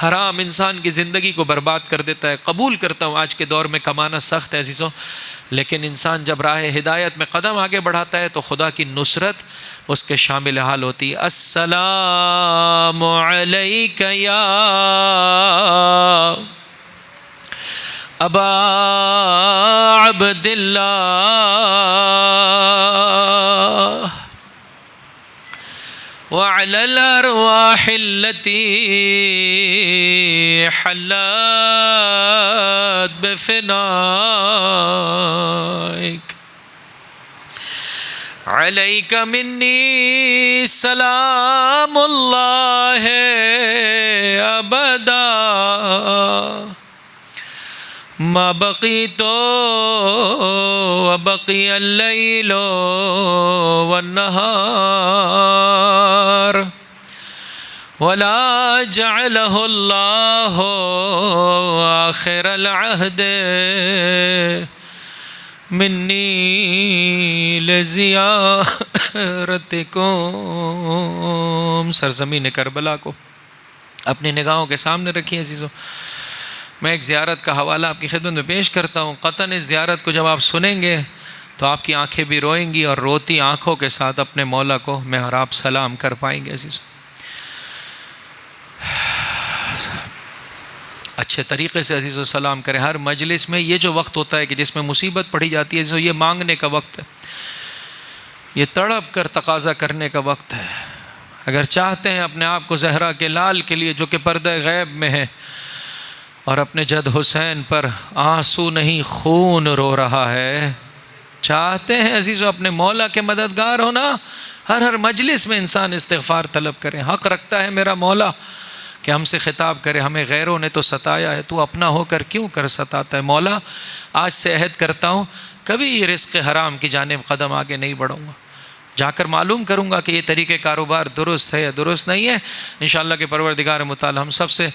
Speaker 1: حرام انسان کی زندگی کو برباد کر دیتا ہے. قبول کرتا ہوں آج کے دور میں کمانا سخت ہے عزیزوں، لیکن انسان جب راہ ہدایت میں قدم آگے بڑھاتا ہے تو خدا کی نصرت اس کے شامل حال ہوتی ہے. السلام علیک یا ابا عبداللہ وعلی الارواح التي حلت بفنائک علیک منی سلام اللہ ابدا ما بقیت وبقی اللیل والنہار ولا جعلہ اللہ آخر العہد منی لزیارتکم. سرزمین کربلا کو اپنی نگاہوں کے سامنے رکھیے عزیزوں. میں ایک زیارت کا حوالہ آپ کی خدمت میں پیش کرتا ہوں. قطعاً اس زیارت کو جب آپ سنیں گے تو آپ کی آنکھیں بھی روئیں گی، اور روتی آنکھوں کے ساتھ اپنے مولا کو میں اور آپ سلام کر پائیں گے عزیزوں. اچھے طریقے سے عزیزو سلام کریں. ہر مجلس میں یہ جو وقت ہوتا ہے کہ جس میں مصیبت پڑھی جاتی ہے عزیزو، یہ مانگنے کا وقت ہے، یہ تڑپ کر تقاضا کرنے کا وقت ہے. اگر چاہتے ہیں اپنے آپ کو زہرا کے لال کے لیے جو کہ پردہ غیب میں ہے، اور اپنے جد حسین پر آنسو نہیں خون رو رہا ہے، چاہتے ہیں عزیزو اپنے مولا کے مددگار ہونا، ہر مجلس میں انسان استغفار طلب کرے. حق رکھتا ہے میرا مولا کہ ہم سے خطاب کرے، ہمیں غیروں نے تو ستایا ہے، تو اپنا ہو کر کیوں کر ستاتا ہے. مولا آج سے عہد کرتا ہوں کبھی رزق حرام کی جانب قدم آگے نہیں بڑھوں گا. جا کر معلوم کروں گا کہ یہ طریقہ کاروبار درست ہے یا درست نہیں ہے. انشاءاللہ کہ پروردگار متعال ہم سب سے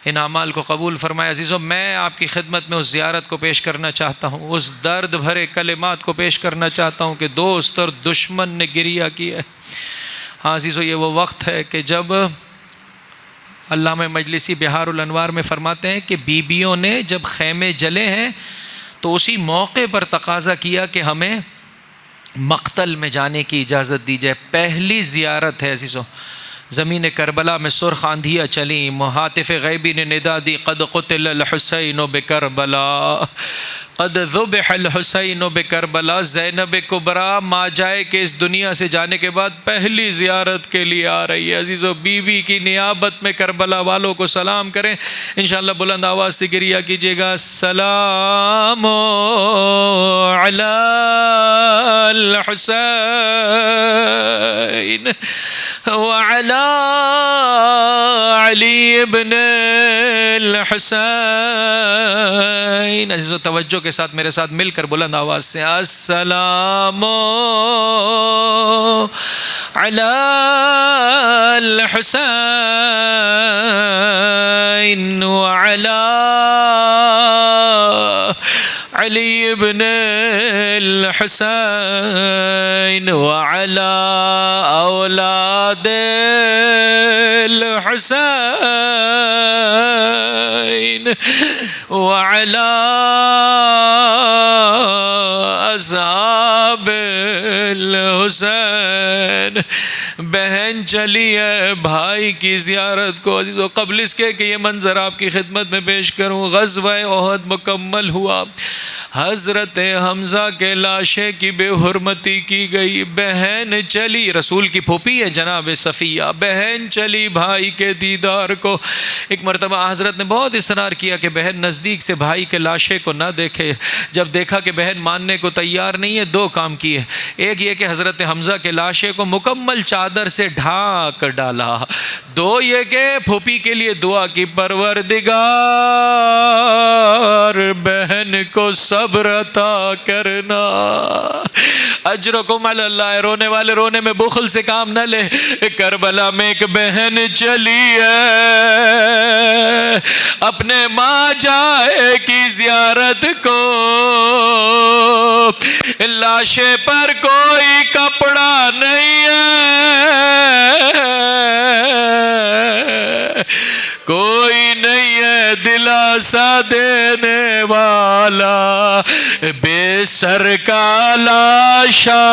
Speaker 1: ان اعمال کو قبول فرمائے. عزیزو میں آپ کی خدمت میں اس زیارت کو پیش کرنا چاہتا ہوں، اس درد بھرے کلمات کو پیش کرنا چاہتا ہوں کہ دوست اور دشمن نے گریہ کی ہے. ہاں عزیزو یہ وہ وقت ہے کہ جب علامہ مجلسی بہار الانوار میں فرماتے ہیں کہ بیویوں نے جب خیمے جلے ہیں تو اسی موقع پر تقاضا کیا کہ ہمیں مقتل میں جانے کی اجازت دی جائے. پہلی زیارت ہے عزیزو. زمین کربلا میں سرخ آندھیاں چلیں، مہاتف غیبی نے ندا دی قد قتل الحسین بکربلا قد ذبح الحسین بکربلا. زینب کبریٰ ماں جائے کہ اس دنیا سے جانے کے بعد پہلی زیارت کے لیے آ رہی ہے. عزیزو بیوی کی نیابت میں کربلا والوں کو سلام کریں. انشاءاللہ بلند آواز سے گریہ کیجیے گا. السلام علی الحسین وعلی علی ابن الحسین. عزیزو توجہ کے ساتھ میرے ساتھ مل کر بلند آواز سے السلام علی الحسین وعلی علی ابن الحسین وعلی اولاد الحسین وعلی اصحاب الحسین. بہن چلی ہے بھائی کی زیارت کو. عزیزو قبل اس کے کہ یہ منظر آپ کی خدمت میں پیش کروں، غزوہ احد مکمل ہوا، حضرت حمزہ کے لاشے کی بے حرمتی کی گئی، بہن چلی، رسول کی پھوپھی ہے جناب صفیہ، بہن چلی بھائی کے دیدار کو. ایک مرتبہ حضرت نے بہت اصرار کیا کہ بہن نزدیک سے بھائی کے لاشے کو نہ دیکھے. جب دیکھا کہ بہن ماننے کو تیار نہیں ہے، دو کام کیے. ایک یہ کہ حضرت حمزہ کے لاشے کو مکمل چادر سے ڈھانک ڈالا، دو یہ کہ پھوپھی کے لیے دعا کی، پروردگار بہن کو صبر عطا کرنا. اجرکم علی اللہ. رونے والے رونے میں بخل سے کام نہ لے. کربلا میں ایک بہن چلی ہے اپنے ماں جائے کی زیارت کو، لاشے پر کوئی کپڑا نہیں ہے، کوئی نہیں ہے دلاسا دینے والا، بے سر کا لاشا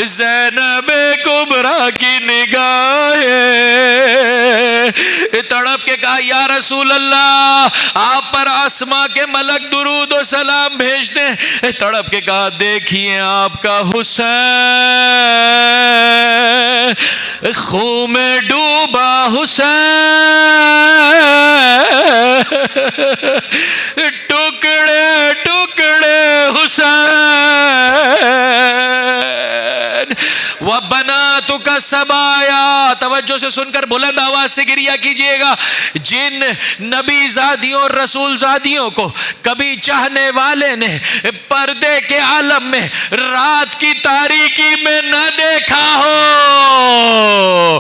Speaker 1: زینب کبریٰ کی نگاہیں تڑپ کے کہا یا رسول اللہ آپ پر آسماں کے ملک درود و سلام بھیج دیں. تڑپ کے کہا دیکھیے آپ کا حسین، خون میں ڈوبا حسین، ٹکڑے ٹکڑے حسین، وَبَنَاتُكَ سَبَايَا. توجہ سے سن کر بلند آواز سے گریہ کیجئے گا. جن نبی زادیوں اور رسول زادیوں کو کبھی چاہنے والے نے پردے کے عالم میں رات کی تاریکی میں نہ دیکھا ہو،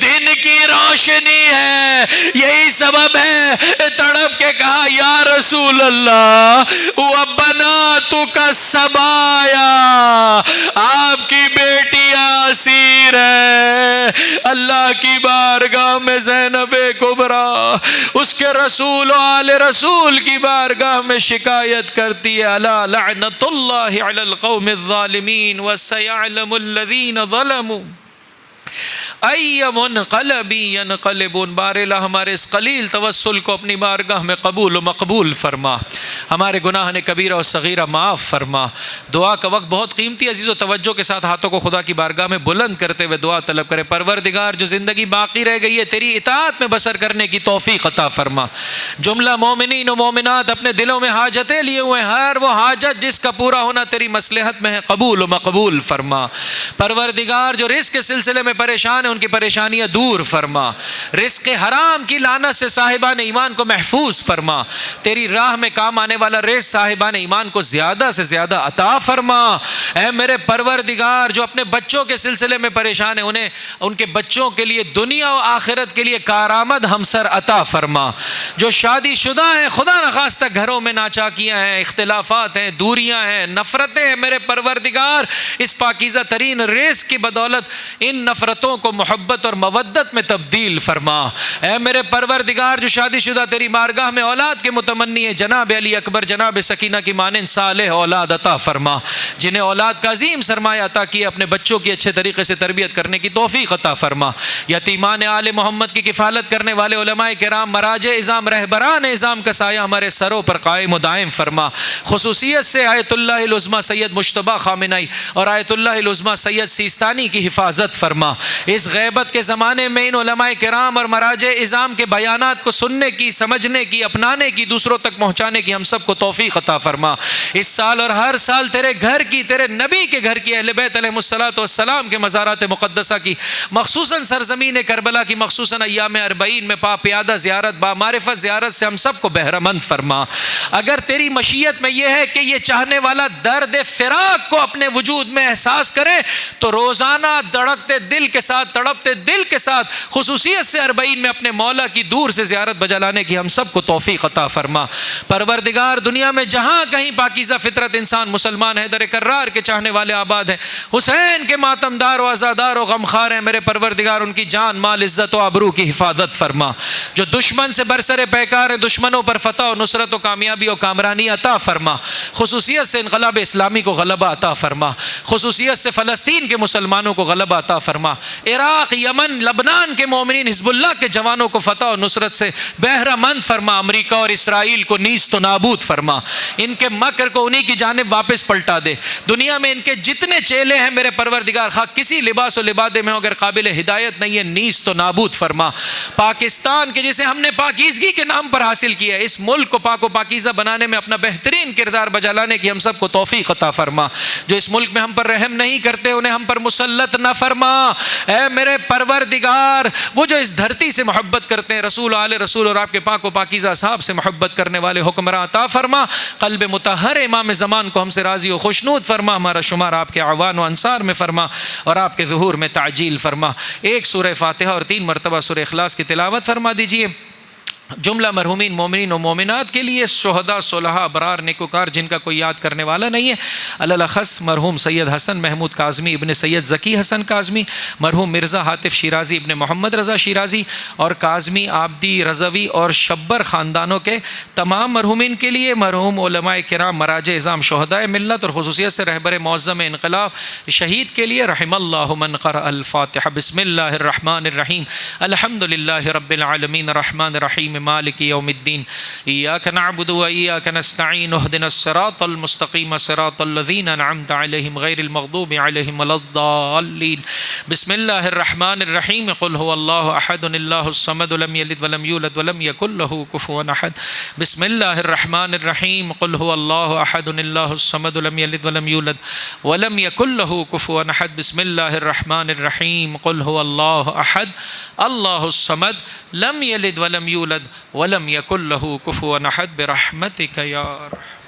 Speaker 1: دن کی روشنی ہے، یہی سبب ہے. تڑپ کے کہا یا رسول اللہ وَبَنَاتُكَ سَبَايَا، آپ کی بیٹیاں اسیر ہے. اللہ کی بارگاہ میں زینب کبریٰ اس کے رسول و آل رسول کی بارگاہ میں شکایت کرتی ہے، الا لعنت اللہ علی القوم الظالمین وسیعلم الذین ظلموا ای منقلب ینقلبون. بار الہ ہمارے اس قلیل توسل کو اپنی بارگاہ میں قبول و مقبول فرما، ہمارے گناہ نے کبیرہ و صغیرہ معاف فرما. دعا کا وقت بہت قیمتی. عزیز و توجہ کے ساتھ ہاتھوں کو خدا کی بارگاہ میں بلند کرتے ہوئے دعا طلب کرے. پروردگار جو زندگی باقی رہ گئی ہے تیری اطاعت میں بسر کرنے کی توفیق عطا فرما. جملہ مومنین و مومنات اپنے دلوں میں حاجتیں لیے ہوئے، ہر وہ حاجت جس کا پورا ہونا تیری مصلحت میں ہے قبول و مقبول فرما. پروردگار جو رزق کے سلسلے میں پریشان ان کی پریشانیاں دور فرما. رزق حرام کی لعنت سے صاحبان ایمان کو محفوظ فرما. تیری راہ میں کام آنے والا رزق صاحبان ایمان کو زیادہ سے زیادہ عطا فرما. اے میرے پروردگار جو اپنے بچوں کے سلسلے میں پریشان ہیں انہیں ان کے بچوں کے لیے دنیا و آخرت کے لیے کارآمد ہمسر عطا فرما. جو شادی شدہ ہیں خدا نخواستہ گھروں میں ناچاکیاں ہیں، اختلافات ہیں، دوریاں ہیں، نفرتیں ہیں، میرے پروردگار اس پاکیزہ ترین رزق کی بدولت ان نفرتوں کو محبت اور مودت میں تبدیل فرما. اے میرے پروردگار جو شادی شدہ تیری بارگاہ میں اولاد کے متمنی ہے، جناب علی اکبر جناب سکینہ کی مانند صالح اولاد عطا فرما. جنہیں اولاد کا عظیم سرمایہ عطا کیا اپنے بچوں کی اچھے طریقے سے تربیت کرنے کی توفیق عطا فرما. یتیمان آل محمد کی کفالت کرنے والے علماء کرام مراجع اعظام رہبران اعظام کا سایہ ہمارے سروں پر قائم و دائم فرما. خصوصیت سے آیت اللہ العظمیٰ سید مجتبیٰ خامنئی اور آیت اللہ العظمیٰ سید سیستانی کی حفاظت فرما. اس غیبت کے زمانے میں ان علماء کرام اور مراجع اعظام کے بیانات کو سننے کی، سمجھنے کی، اپنانے کی، دوسروں تک پہنچانے کی ہم سب کو توفیق عطا فرما. اس سال اور ہر سال تیرے گھر کی، تیرے نبی کے گھر کی، اہل بیت علیہ الصلوۃ والسلام کے مزارات مقدسہ کی، خصوصاً سرزمین کربلا کی، خصوصاً ایام 40 میں پا پیادہ زیارت، با معرفت زیارت سے ہم سب کو بہرہ مند فرما۔ اگر تیری مشیت میں یہ ہے کہ یہ چاہنے والا درد فراق کو اپنے وجود میں احساس کرے تو روزانہ دھڑکتے دل کے ساتھ، تڑپتے دل کے ساتھ، خصوصیت سے 40 میں اپنے مولا کی دور سے زیارت بجا لانے کی ہم سب کو توفیق عطا فرما۔ پروردگار دنیا میں جہاں کہیں پاکیزہ فطرت انسان مسلمان حیدر کرار کے چاہنے والے آباد ہیں، حسین کے ماتمدار و عزادار و غمخوار ہیں، میرے پروردگار ان کی جان مال عزت و آبرو کی حفاظت فرما۔ جو دشمن سے برسر پیکار ہیں، دشمنوں پر فتح و نصرت و کامیابی و کامرانی عطا فرما۔ خصوصیت سے انقلاب اسلامی کو غلبہ عطا فرما، خصوصیت سے فلسطین کے مسلمانوں کو غلبہ عطا فرما، عراق، یمن، لبنان کے مومنین، حزب اللہ کے جوانوں کو فتح و نصرت سے بہرہ مند فرما، امریکہ اور اسرائیل کو نیست و نابود فرما، ان کے مکر کو انہی کی جانب واپس پلٹا دے۔ دنیا میں ان کے جتنے چیلے ہیں میرے پروردگار، خواہ کسی لباس و لبادے میں ہو، اگر قابل ہدایت نہیں ہے، نیست و نابود فرما۔ پاکستان کے جسے ہم نے پاکیزگی کے نام پر حاصل کیا ہے، اس ملک کو پاک و پاکیزہ بنانے میں اپنا بہترین کردار بجا لانے کی ہم سب کو توفیق عطا فرما۔ جو اس ملک میں ہم پر رحم نہیں کرتے انہیں ہم پر مسلط نہ فرما۔ اے میرے پروردگار، وہ جو اس دھرتی سے محبت کرتے ہیں، رسول آل رسول اور آپ کے پاک و پاکیزہ اصحاب سے محبت کرنے والے حکمراں عطا فرما۔ قلب مطہر امام زمان کو ہم سے راضی و خوشنود فرما، ہمارا شمار آپ کے اعوان و انصار میں فرما اور آپ کے ظہور میں تعجیل فرما۔ ایک سورہ فاتحہ اور 3 مرتبہ سورہ اخلاص کی تلاوت فرما دیجئے۔ جملہ مرحومین مومنین و مومنات کے لیے، شہداء، صلحاء، ابرار، نیکوکار جن کا کوئی یاد کرنے والا نہیں ہے، الاخص مرحوم سید حسن محمود کاظمی ابن سید ذکی حسن کاظمی، مرحوم مرزا حاتف شیرازی ابن محمد رضا شیرازی اور کاظمی، آبدی، رضوی اور شبر خاندانوں کے تمام مرحومین کے لیے، مرحوم علماء کرام، مراجع اعظام، شہداء ملت اور خصوصیت سے رہبر معظم انقلاب شہید کے لیے، رحم اللہ من قرأ الفاتحہ۔ بسم اللہ الرحمن الرحیم، الحمد للہ رب العالمین، الرحمن الرحیم، مالک یوم الدین، ایاک نعبد و ایاک نستعین، اہدنا الصراط المستقیم، صراط الذین انعمت علیہم غیر المغضوب علیہم ولا الضالین۔ بسم اللہ الرحمن الرحیم، قل هو اللہ احد اللہ الصمد لم یلد ولم یولد ولم یکن له کفوا احد۔ بسم اللہ الرحمن الرحیم، قل هو اللہ احد اللہ الصمد لم یلد ولم یولد ولم یکن له کفوا احد۔ بسم اللہ الرحمن الرحیم، قل هو اللہ احد اللہ الصمد لم یلد ولم یولد ولم یکن له کفوا احد، برحمتک یا ارحم۔